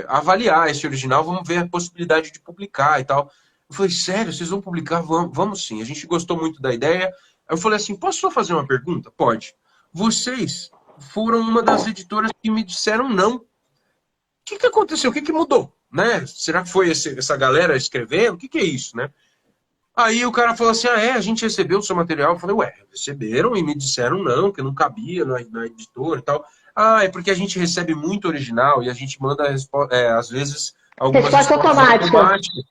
avaliar esse original, vamos ver a possibilidade de publicar e tal. Eu falei, sério, vocês vão publicar? Vamos sim. A gente gostou muito da ideia. Aí eu falei assim, posso só fazer uma pergunta? Pode. Vocês foram uma das editoras que me disseram não. O que aconteceu? O que mudou? Né? Será que foi essa galera escrevendo? O que é isso, né? Aí o cara falou assim, a gente recebeu o seu material. Eu falei, ué, receberam e me disseram não, que não cabia na editora e tal. Ah, é porque a gente recebe muito original e a gente manda, às vezes, algumas Resposta respostas automática. automáticas.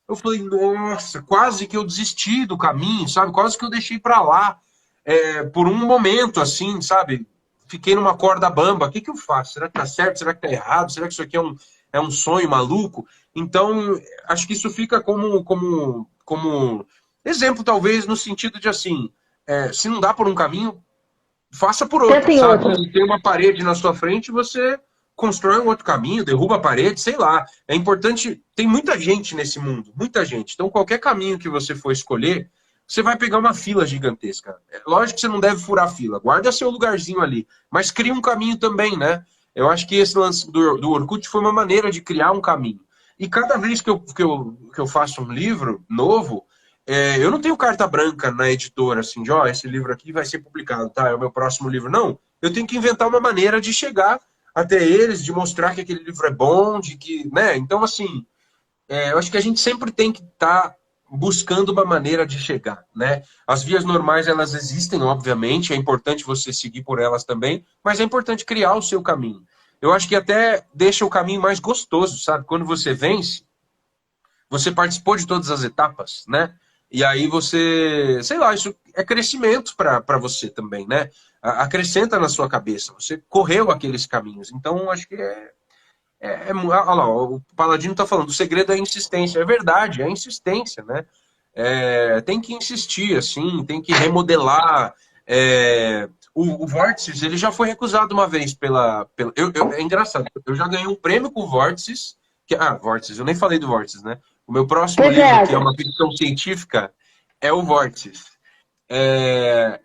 Eu falei, nossa, quase que eu desisti do caminho, sabe? Quase que eu deixei pra lá, por um momento, assim, sabe? Fiquei numa corda bamba. O que que eu faço? Será que tá certo? Será que tá errado? Será que isso aqui é um sonho maluco? Então, acho que isso fica como exemplo, talvez, no sentido de assim, se não dá por um caminho, faça por outro, Tenta em sabe? outro. Se tem uma parede na sua frente, você constrói um outro caminho, derruba a parede, sei lá. É importante, tem muita gente nesse mundo, muita gente. Então, qualquer caminho que você for escolher, você vai pegar uma fila gigantesca. É lógico que você não deve furar a fila, guarda seu lugarzinho ali, mas cria um caminho também, né? Eu acho que esse lance do Orkut foi uma maneira de criar um caminho. E cada vez que eu faço um livro novo, eu não tenho carta branca na editora, assim, de, esse livro aqui vai ser publicado, tá? É o meu próximo livro. Não, eu tenho que inventar uma maneira de chegar até eles, de mostrar que aquele livro é bom, de que, né? Então, assim, eu acho que a gente sempre tem que estar buscando uma maneira de chegar, né? As vias normais, elas existem, obviamente, é importante você seguir por elas também, mas é importante criar o seu caminho. Eu acho que até deixa o caminho mais gostoso, sabe? Quando você vence, você participou de todas as etapas, né? E aí você, sei lá, isso é crescimento para você também, né? Acrescenta na sua cabeça. Você correu aqueles caminhos. Então, acho que olha lá, o Paladino está falando, o segredo é a insistência. É verdade, é a insistência, né? Tem que insistir, assim, tem que remodelar. O Vórtices, ele já foi recusado uma vez é engraçado, eu já ganhei um prêmio com o Vórtices, Vórtices, eu nem falei do Vórtices, né? O meu próximo Pois livro, é. que é uma ficção científica, é o Vórtices.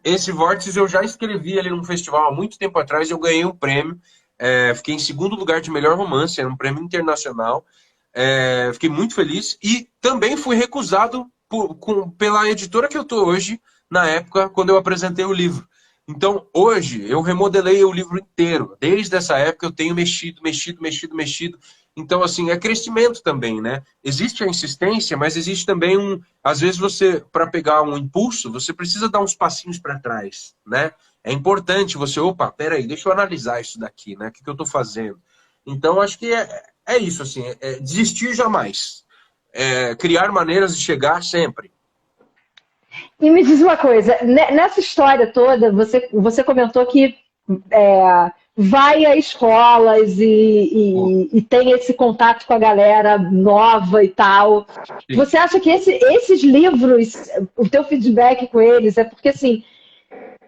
Esse Vórtices eu já escrevi ali num festival há muito tempo atrás, eu ganhei um prêmio, fiquei em segundo lugar de melhor romance, era um prêmio internacional, fiquei muito feliz e também fui recusado pela editora que eu tô hoje, na época, quando eu apresentei o livro. Então, hoje, eu remodelei o livro inteiro. Desde essa época, eu tenho mexido. Então, assim, é crescimento também, né? Existe a insistência, mas existe também às vezes você, para pegar um impulso, você precisa dar uns passinhos para trás, né? É importante você, peraí, deixa eu analisar isso daqui, né? O que eu estou fazendo? Então, acho que é isso, assim, desistir jamais. Criar maneiras de chegar sempre. E me diz uma coisa, nessa história toda, você comentou que vai a escolas e tem esse contato com a galera nova e tal. Sim. Você acha que esses livros, o teu feedback com eles, é porque assim,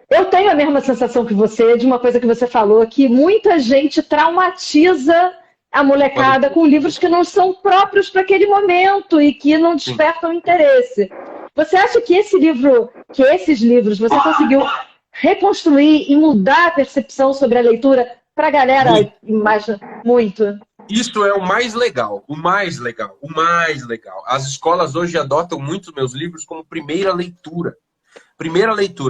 eu tenho a mesma sensação que você, de uma coisa que você falou, que muita gente traumatiza a molecada com livros que não são próprios para aquele momento e que não despertam interesse. Você acha que esses livros, você conseguiu reconstruir e mudar a percepção sobre a leitura para a galera? Muito. Isso é o mais legal. As escolas hoje adotam muito meus livros como primeira leitura.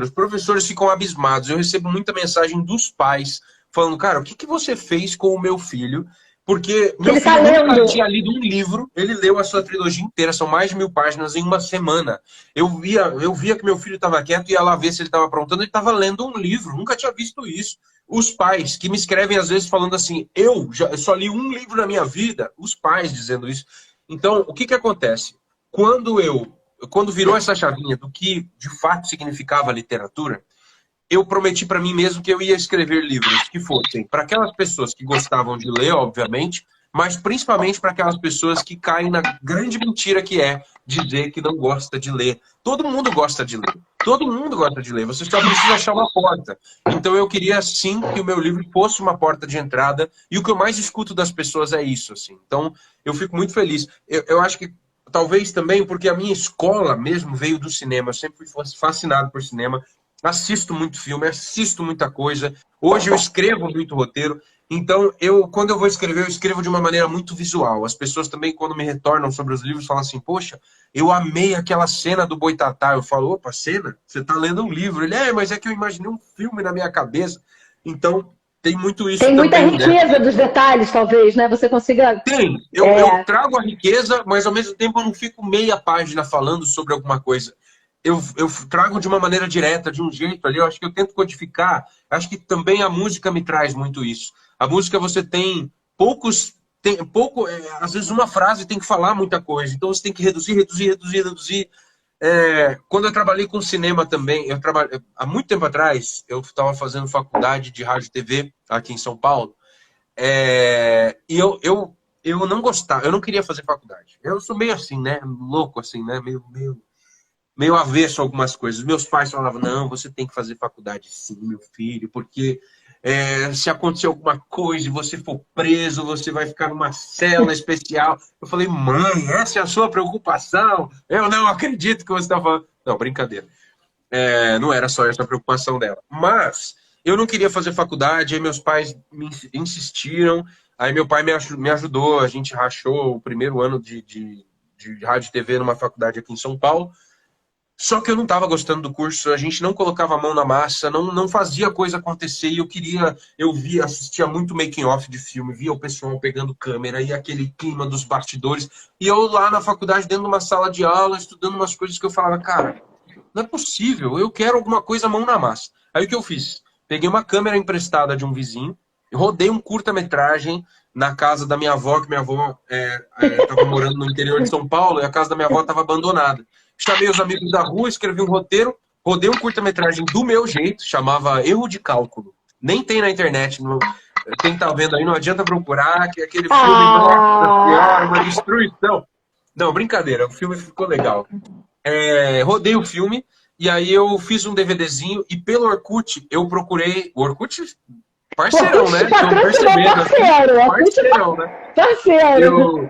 Os professores ficam abismados. Eu recebo muita mensagem dos pais falando, cara, o que você fez com o meu filho? Porque meu filho nunca tinha lido um livro, ele leu a sua trilogia inteira, são mais de 1000 páginas em uma semana. Eu via que meu filho estava quieto, ia lá ver se ele estava aprontando, ele estava lendo um livro, nunca tinha visto isso. Os pais que me escrevem às vezes falando assim, eu só li um livro na minha vida, os pais dizendo isso. Então, o que acontece? Quando virou essa chavinha do que de fato significava a literatura, eu prometi para mim mesmo que eu ia escrever livros que fossem para aquelas pessoas que gostavam de ler, obviamente, mas principalmente para aquelas pessoas que caem na grande mentira que é dizer que não gosta de ler. Todo mundo gosta de ler. Todo mundo gosta de ler. Você só precisa achar uma porta. Então eu queria, sim, que o meu livro fosse uma porta de entrada. E o que eu mais escuto das pessoas é isso, assim. Então eu fico muito feliz. Eu acho que talvez também porque a minha escola mesmo veio do cinema. Eu sempre fui fascinado por cinema. Assisto muito filme, assisto muita coisa. Hoje eu escrevo muito roteiro. Então, quando eu vou escrever, eu escrevo de uma maneira muito visual. As pessoas também, quando me retornam sobre os livros, falam assim, poxa, eu amei aquela cena do Boitatá. Eu falo, opa, cena? Você está lendo um livro. Ele, mas é que eu imaginei um filme na minha cabeça. Então, tem muito isso Tem muita também, né? riqueza dos detalhes, talvez, né? Você consiga. Tem. Eu trago a riqueza, mas ao mesmo tempo eu não fico meia página falando sobre alguma coisa. Eu trago de uma maneira direta, de um jeito ali, eu acho que eu tento codificar. Acho que também a música me traz muito isso. A música você tem poucos. Às vezes uma frase tem que falar muita coisa, então você tem que reduzir. Quando eu trabalhei com cinema também, há muito tempo atrás, eu estava fazendo faculdade de rádio e TV aqui em São Paulo, e eu não gostava, eu não queria fazer faculdade. Eu sou meio assim, né? Louco assim, né? Meio avesso a algumas coisas. Meus pais falavam, não, você tem que fazer faculdade sim, meu filho, porque se acontecer alguma coisa e você for preso, você vai ficar numa cela especial. Eu falei, mãe, essa é a sua preocupação? Eu não acredito que você está falando. Não, brincadeira. Não era só essa a preocupação dela. Mas eu não queria fazer faculdade, aí meus pais me insistiram, aí meu pai me ajudou, a gente rachou o primeiro ano de rádio e TV numa faculdade aqui em São Paulo. Só que eu não estava gostando do curso, a gente não colocava a mão na massa, não fazia a coisa acontecer, e assistia muito making off de filme, via o pessoal pegando câmera e aquele clima dos bastidores, e eu lá na faculdade, dentro de uma sala de aula, estudando umas coisas que eu falava, cara, não é possível, eu quero alguma coisa mão na massa. Aí o que eu fiz? Peguei uma câmera emprestada de um vizinho, rodei um curta-metragem na casa da minha avó, que minha avó estava morando no interior de São Paulo, e a casa da minha avó estava abandonada. Chamei os amigos da rua, escrevi um roteiro, rodei um curta-metragem do meu jeito, chamava Erro de Cálculo. Nem tem na internet, quem tá vendo aí não adianta procurar, que aquele filme, nossa senhora, uma destruição. Não, brincadeira, o filme ficou legal. Rodei o filme, e aí eu fiz um DVDzinho, e pelo Orkut, eu procurei... O Orkut, parceirão, né? Estão percebendo. Parceirão, né? Parceiro.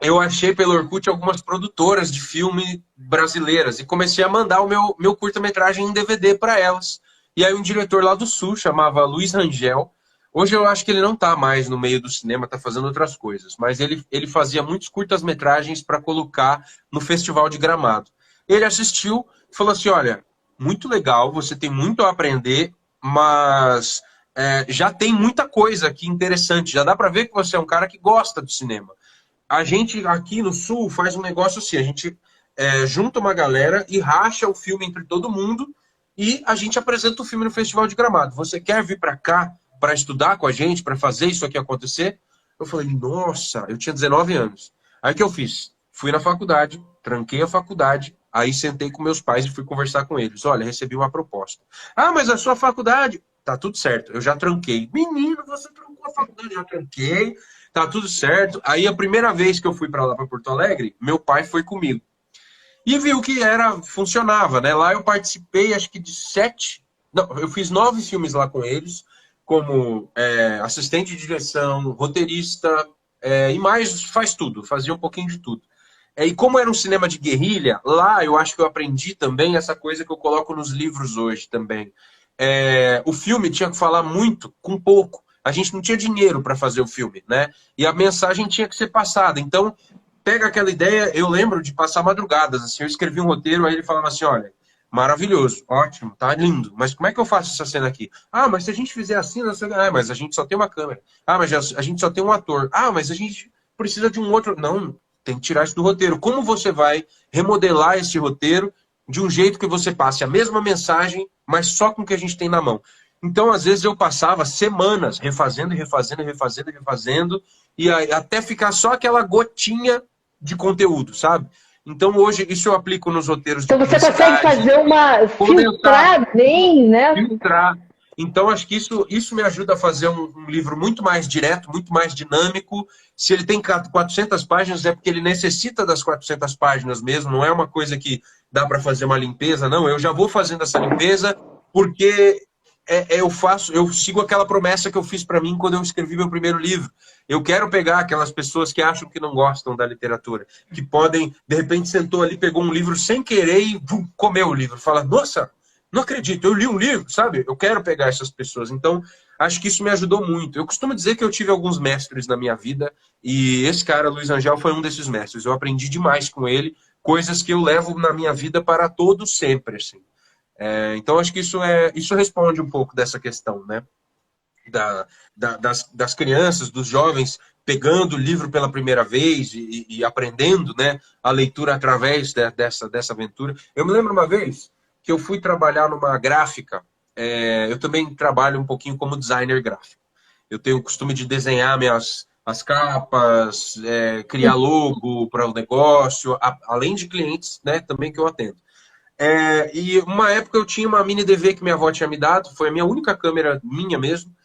Eu achei pelo Orkut algumas produtoras de filme brasileiras e comecei a mandar o meu curta-metragem em DVD para elas. E aí um diretor lá do Sul, chamava Luiz Rangel, hoje eu acho que ele não está mais no meio do cinema, está fazendo outras coisas, mas ele fazia muitos curtas-metragens para colocar no Festival de Gramado. Ele assistiu e falou assim, olha, muito legal, você tem muito a aprender, mas já tem muita coisa aqui interessante, já dá para ver que você é um cara que gosta do cinema. A gente aqui no Sul faz um negócio assim, a gente junta uma galera e racha o filme entre todo mundo e a gente apresenta o filme no Festival de Gramado. Você quer vir para cá para estudar com a gente, para fazer isso aqui acontecer? Eu falei, nossa, eu tinha 19 anos. Aí o que eu fiz? Fui na faculdade, tranquei a faculdade, aí sentei com meus pais e fui conversar com eles. Olha, recebi uma proposta. Ah, mas a sua faculdade... Tá tudo certo, eu já tranquei. Menino, você trancou a faculdade, já tranquei. Tá tudo certo. Aí a primeira vez que eu fui para lá, para Porto Alegre, meu pai foi comigo. E viu que funcionava, né? Lá eu participei, acho que de 7... Não, eu fiz 9 filmes lá com eles, como assistente de direção, roteirista, e mais faz tudo, fazia um pouquinho de tudo. E como era um cinema de guerrilha, lá eu acho que eu aprendi também essa coisa que eu coloco nos livros hoje também. O filme tinha que falar muito com pouco. A gente não tinha dinheiro para fazer o filme, né? E a mensagem tinha que ser passada. Então, pega aquela ideia, eu lembro de passar madrugadas, assim, eu escrevi um roteiro, aí ele falava assim, olha, maravilhoso, ótimo, tá lindo, mas como é que eu faço essa cena aqui? Ah, mas se a gente fizer assim, mas a gente só tem uma câmera. Ah, mas a gente só tem um ator. Ah, mas a gente precisa de um outro... Não, tem que tirar isso do roteiro. Como você vai remodelar esse roteiro de um jeito que você passe a mesma mensagem, mas só com o que a gente tem na mão? Então, às vezes, eu passava semanas refazendo, e até ficar só aquela gotinha de conteúdo, sabe? Então, hoje, isso eu aplico nos roteiros de publicidade. Então, você consegue fazer filtrar bem, né? Filtrar. Então, acho que isso me ajuda a fazer um livro muito mais direto, muito mais dinâmico. Se ele tem 400 páginas, é porque ele necessita das 400 páginas mesmo. Não é uma coisa que dá para fazer uma limpeza, não. Eu já vou fazendo essa limpeza porque eu sigo aquela promessa que eu fiz para mim quando eu escrevi meu primeiro livro. Eu quero pegar aquelas pessoas que acham que não gostam da literatura, que podem, de repente, sentou ali, pegou um livro sem querer e comeu o livro. Fala, nossa, não acredito, eu li um livro, sabe? Eu quero pegar essas pessoas. Então, acho que isso me ajudou muito. Eu costumo dizer que eu tive alguns mestres na minha vida e esse cara, Luiz Rangel, foi um desses mestres. Eu aprendi demais com ele, coisas que eu levo na minha vida para todo sempre, assim. Então, acho que isso responde um pouco dessa questão, né? das crianças, dos jovens, pegando o livro pela primeira vez e aprendendo, né, a leitura através dessa aventura. Eu me lembro uma vez que eu fui trabalhar numa gráfica. Eu também trabalho um pouquinho como designer gráfico. Eu tenho o costume de desenhar as capas, criar logo para o negócio, além de clientes, né, também que eu atendo. E uma época eu tinha uma mini DV que minha avó tinha me dado, foi a minha única câmera minha mesmo.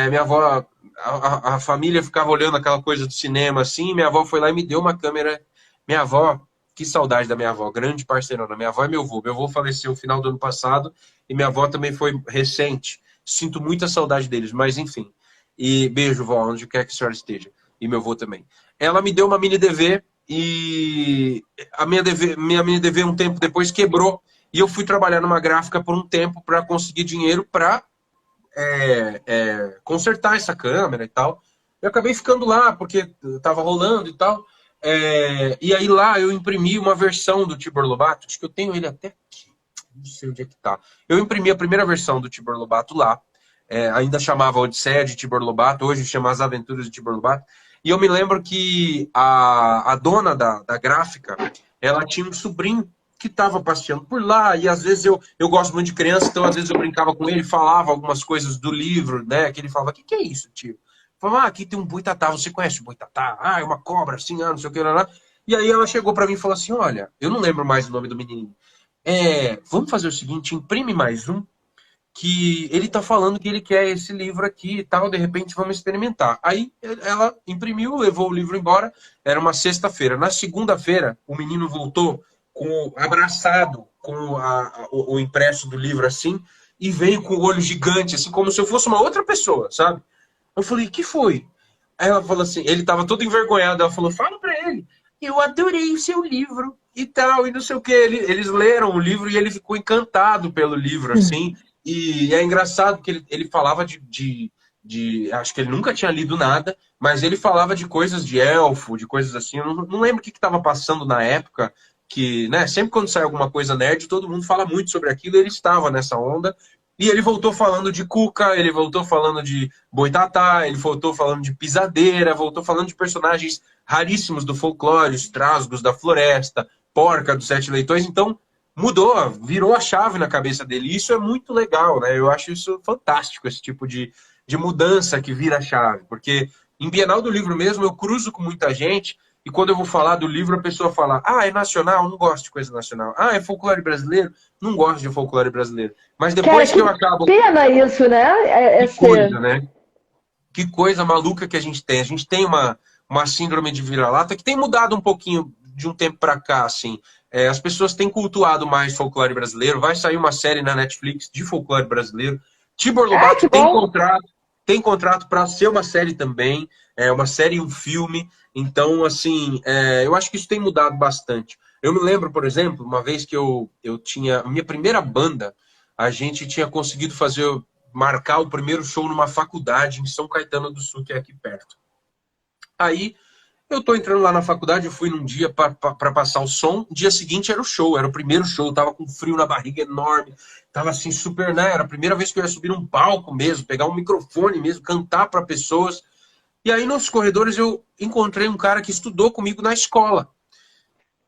Minha avó, a família ficava olhando aquela coisa do cinema assim, minha avó foi lá e me deu uma câmera. Minha avó, que saudade da minha avó, grande parceirona. Minha avó e meu avô. Meu avô faleceu no final do ano passado e minha avó também foi recente. Sinto muita saudade deles, mas enfim. E beijo, vó, onde quer que a senhora esteja. E meu avô também. Ela me deu uma mini DV e a minha mini DV um tempo depois quebrou. E eu fui trabalhar numa gráfica por um tempo para conseguir dinheiro para consertar essa câmera e tal. Eu acabei ficando lá porque estava rolando e tal. E aí lá eu imprimi uma versão do Tibor Lobato. Acho que eu tenho ele até aqui. Não sei onde é que tá. Eu imprimi a primeira versão do Tibor Lobato lá. Ainda chamava Odisseia de Tibor Lobato, hoje chama As Aventuras de Tibor Lobato. E eu me lembro que a dona da gráfica, ela tinha um sobrinho que estava passeando por lá, e às vezes eu gosto muito de criança, então às vezes eu brincava com ele, falava algumas coisas do livro, né, que ele falava, o que é isso, tio? Falava, aqui tem um boitatá, você conhece o boitatá? É uma cobra, assim, não sei o que, lá. E aí ela chegou para mim e falou assim, olha, eu não lembro mais o nome do menininho, vamos fazer o seguinte, imprime mais um, que ele tá falando que ele quer esse livro aqui e tal, de repente vamos experimentar. Aí ela imprimiu, levou o livro embora, era uma sexta-feira. Na segunda-feira, o menino voltou abraçado com o impresso do livro assim, e veio com o olho gigante, assim, como se eu fosse uma outra pessoa, sabe? Eu falei, que foi? Aí ela falou assim, ele tava todo envergonhado, ela falou, fala pra ele, eu adorei o seu livro e tal, e não sei o que. Eles leram o livro e ele ficou encantado pelo livro, assim. E é engraçado que ele falava acho que ele nunca tinha lido nada, mas ele falava de coisas de elfo, de coisas assim. Eu não lembro o que estava passando na época, que, né, sempre quando sai alguma coisa nerd, todo mundo fala muito sobre aquilo, e ele estava nessa onda. E ele voltou falando de Cuca, ele voltou falando de Boitatá, ele voltou falando de Pisadeira, voltou falando de personagens raríssimos do folclore, os Trasgos da Floresta, Porca dos Sete Leitões. Então, mudou, virou a chave na cabeça dele. E isso é muito legal, né? Eu acho isso fantástico, esse tipo de mudança que vira a chave. Porque em Bienal do Livro mesmo, eu cruzo com muita gente e quando eu vou falar do livro, a pessoa fala, é nacional? Não gosto de coisa nacional. É folclore brasileiro? Não gosto de folclore brasileiro. Mas depois que eu acabo... Pena isso, né? Que coisa, né? Que coisa maluca que a gente tem. A gente tem uma síndrome de vira-lata que tem mudado um pouquinho de um tempo para cá, assim. As pessoas têm cultuado mais folclore brasileiro. Vai sair uma série na Netflix de folclore brasileiro. Tibor Lobato tem contrato para ser uma série também. Uma série e um filme. Então, assim, eu acho que isso tem mudado bastante. Eu me lembro, por exemplo, uma vez que eu tinha... A minha primeira banda, a gente tinha conseguido marcar o primeiro show numa faculdade em São Caetano do Sul, que é aqui perto. Aí... eu tô entrando lá na faculdade, eu fui num dia para passar o som, dia seguinte era o show, era o primeiro show, eu tava com frio na barriga enorme, tava assim super, né, era a primeira vez que eu ia subir num palco mesmo, pegar um microfone mesmo, cantar para pessoas. E aí nos corredores eu encontrei um cara que estudou comigo na escola.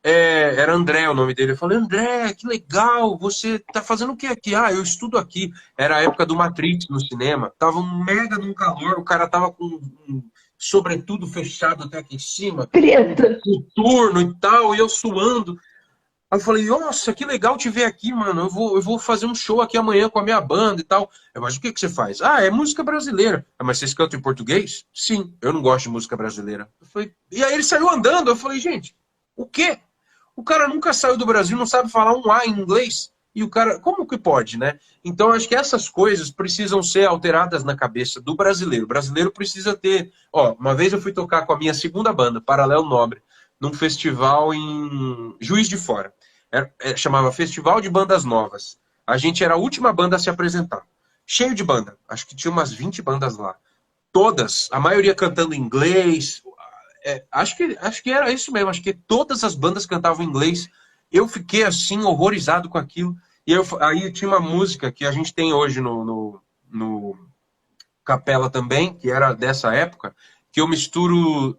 Era André o nome dele. Eu falei, André, que legal, você tá fazendo o que aqui? Eu estudo aqui. Era a época do Matrix no cinema, tava um mega de um calor, o cara tava com sobretudo fechado até aqui em cima, turno e tal, e eu suando. Aí eu falei, nossa, que legal te ver aqui, mano, eu vou fazer um show aqui amanhã com a minha banda e tal. Mas o que você faz? É música brasileira. Mas vocês cantam em português? Sim, eu não gosto de música brasileira. Eu falei, e aí ele saiu andando, eu falei, gente, o quê? O cara nunca saiu do Brasil, não sabe falar um A em inglês. E o cara, como que pode, né? Então, acho que essas coisas precisam ser alteradas na cabeça do brasileiro. O brasileiro precisa ter... uma vez eu fui tocar com a minha segunda banda, Paralelo Nobre, num festival em Juiz de Fora. Chamava Festival de Bandas Novas. A gente era a última banda a se apresentar. Cheio de banda. Acho que tinha umas 20 bandas lá. Todas, a maioria cantando em inglês. Acho que era isso mesmo. Acho que todas as bandas cantavam em inglês. Eu fiquei assim, horrorizado com aquilo. E aí tinha uma música que a gente tem hoje no Capela também, que era dessa época, que eu misturo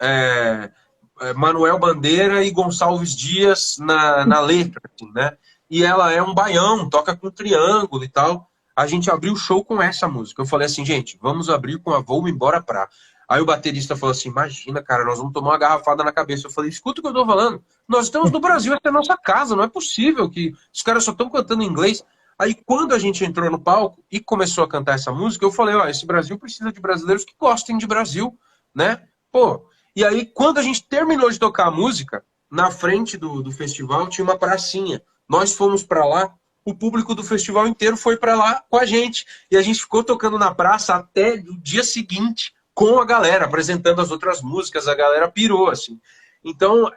Manuel Bandeira e Gonçalves Dias na letra, assim, né? E ela é um baião, toca com triângulo e tal. A gente abriu o show com essa música. Eu falei assim, gente, vamos abrir com a Vou-me embora pra... Aí o baterista falou assim, imagina, cara, nós vamos tomar uma garrafada na cabeça. Eu falei, escuta o que eu tô falando. Nós estamos no Brasil, essa é a nossa casa, não é possível que os caras só estão cantando em inglês. Aí quando a gente entrou no palco e começou a cantar essa música, eu falei, ó, esse Brasil precisa de brasileiros que gostem de Brasil, né? Pô, e aí quando a gente terminou de tocar a música, na frente do festival tinha uma pracinha. Nós fomos pra lá, o público do festival inteiro foi pra lá com a gente. E a gente ficou tocando na praça até o dia seguinte, com a galera, apresentando as outras músicas, a galera pirou, assim. Então,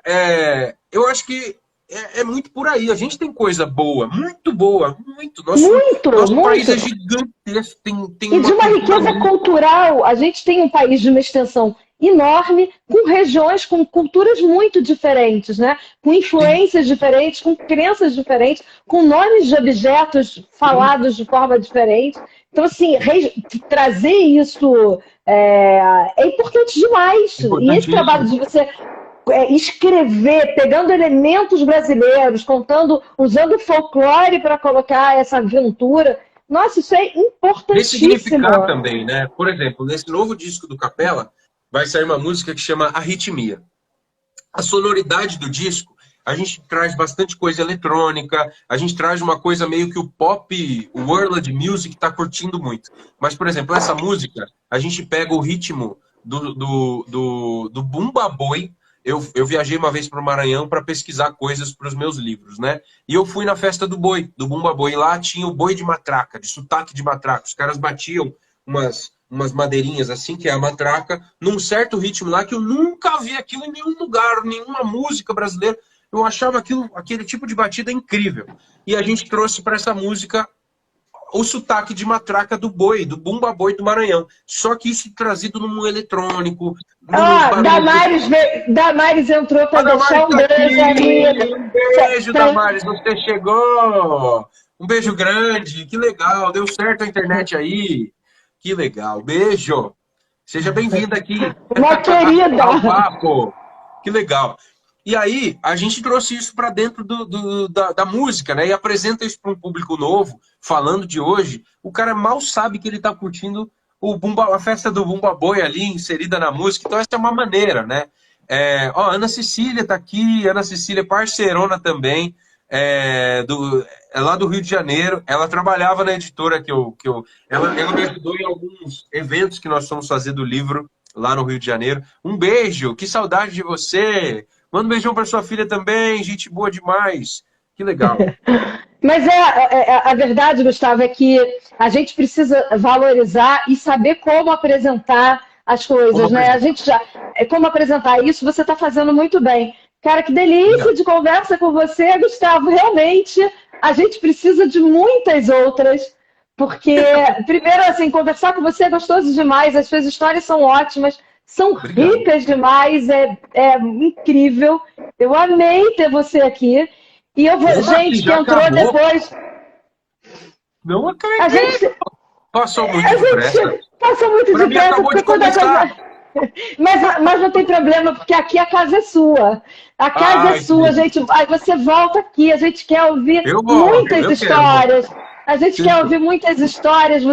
eu acho que é muito por aí. A gente tem coisa boa, muito boa, muito. Nosso país é gigantesco. Tem e de uma riqueza cultural. A gente tem um país de uma extensão enorme, com regiões, com culturas muito diferentes, né? Com influências diferentes, com crenças diferentes, com nomes de objetos falados de forma diferente. Então, assim, trazer isso é importante demais. E esse trabalho de você escrever, pegando elementos brasileiros, usando folclore para colocar essa aventura, nossa, isso é importantíssimo. Ressignificar também, né? Por exemplo, nesse novo disco do Capela, vai sair uma música que chama Arritmia. A sonoridade do disco, a gente traz bastante coisa eletrônica, a gente traz uma coisa meio que o pop, o world music está curtindo muito. Mas, por exemplo, essa música, a gente pega o ritmo do Bumba Boi. Eu viajei uma vez para o Maranhão para pesquisar coisas para os meus livros, né? E eu fui na festa do boi, do Bumba Boi. Lá tinha o boi de matraca, de sotaque de matraca. Os caras batiam umas madeirinhas assim, que é a matraca, num certo ritmo lá que eu nunca vi aquilo em nenhum lugar, nenhuma música brasileira. Eu achava aquele tipo de batida incrível. E a gente trouxe para essa música o sotaque de matraca do boi, do Bumba Boi do Maranhão. Só que isso trazido num eletrônico. Damares entrou para deixar um beijo aí. Um beijo, Damares, você chegou. Um beijo grande, que legal. Deu certo a internet aí. Que legal. Beijo. Seja bem-vinda aqui. Uma querida. Ao papo. Que legal. E aí, a gente trouxe isso para dentro da música, né? E apresenta isso para um público novo, falando de hoje. O cara mal sabe que ele está curtindo a festa do Bumba Boi ali, inserida na música. Então, essa é uma maneira, né? Ana Cecília está aqui, Ana Cecília, parceirona também, lá do Rio de Janeiro. Ela trabalhava na editora ela me ajudou em alguns eventos que nós fomos fazer do livro lá no Rio de Janeiro. Um beijo, que saudade de você. Manda um beijão para sua filha também, gente boa demais. Que legal. Mas a verdade, Gustavo, é que a gente precisa valorizar e saber como apresentar as coisas, né? A gente como apresentar isso, você está fazendo muito bem. Cara, que delícia de conversa com você, Gustavo. Realmente, a gente precisa de muitas outras, porque, primeiro, assim, conversar com você é gostoso demais, as suas histórias são ótimas, são ricas demais, é incrível. Eu amei ter você aqui. E gente que entrou acabou. Depois. Não acredito. Passou muito depressa. Passou muito depressa. Mas não tem problema, porque aqui a casa é sua. A casa é sua, gente. Aí você volta aqui, a gente quer ouvir muitas histórias. A gente quer ouvir muitas histórias.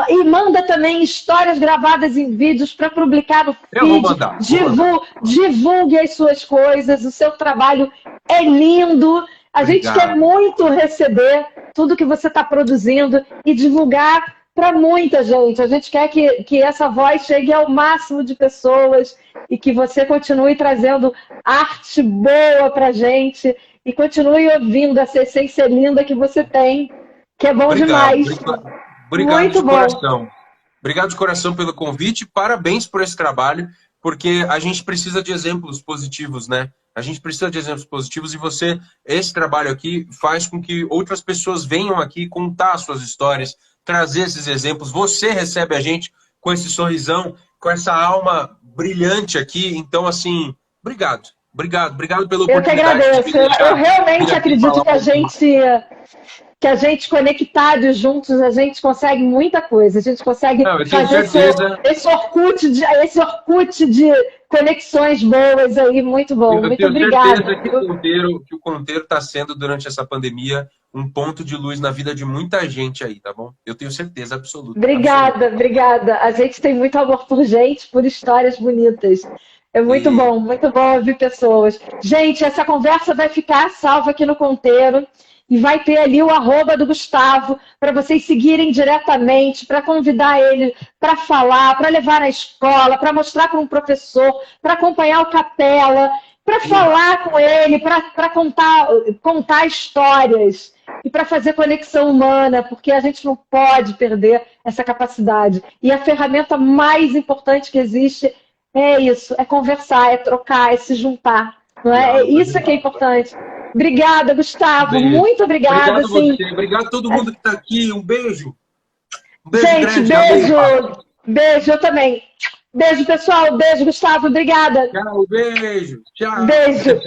E manda também histórias gravadas em vídeos para publicar no feed. Eu vou mandar. Divulgue as suas coisas. O seu trabalho é lindo. A gente quer muito receber tudo que você está produzindo e divulgar para muita gente. A gente quer que essa voz chegue ao máximo de pessoas e que você continue trazendo arte boa para a gente e continue ouvindo essa essência linda que você tem. Que é bom demais. Obrigado muito de coração. Obrigado de coração pelo convite. Parabéns por esse trabalho, porque a gente precisa de exemplos positivos, né? A gente precisa de exemplos positivos e esse trabalho aqui faz com que outras pessoas venham aqui contar as suas histórias, trazer esses exemplos. Você recebe a gente com esse sorrisão, com essa alma brilhante aqui. Então, assim, obrigado. Obrigado pela Eu que oportunidade de agradeço. me deixar Eu realmente vir aqui acredito falar um pouquinho. que a gente conectados juntos, a gente consegue muita coisa. A gente consegue Não, eu tenho fazer certeza. esse Orkut de conexões boas aí, muito bom. Eu Muito tenho obrigada. certeza que o Conteiro está sendo, durante essa pandemia, um ponto de luz na vida de muita gente aí, tá bom? Eu tenho certeza absoluta, absoluta. Obrigada, obrigada. A gente tem muito amor por gente, por histórias bonitas. É E muito bom ouvir pessoas. Gente, essa conversa vai ficar salva aqui no Conteiro e vai ter ali o arroba do Gustavo para vocês seguirem diretamente, para convidar ele para falar, para levar na escola, para mostrar para um professor, para acompanhar o Capela, para falar com ele, para contar histórias e para fazer conexão humana, porque a gente não pode perder essa capacidade. E a ferramenta mais importante que existe é isso, é conversar, é trocar, é se juntar. Não é? diálogo, Isso que é importante. Obrigada, Gustavo. beijo. Muito obrigada. Obrigado Assim. você, obrigado a todo mundo que está aqui. Um beijo. Um beijo Gente, grande, amei. beijo, eu também. Beijo, pessoal. Beijo, Gustavo. Obrigada. Tchau, beijo. Tchau. Beijo.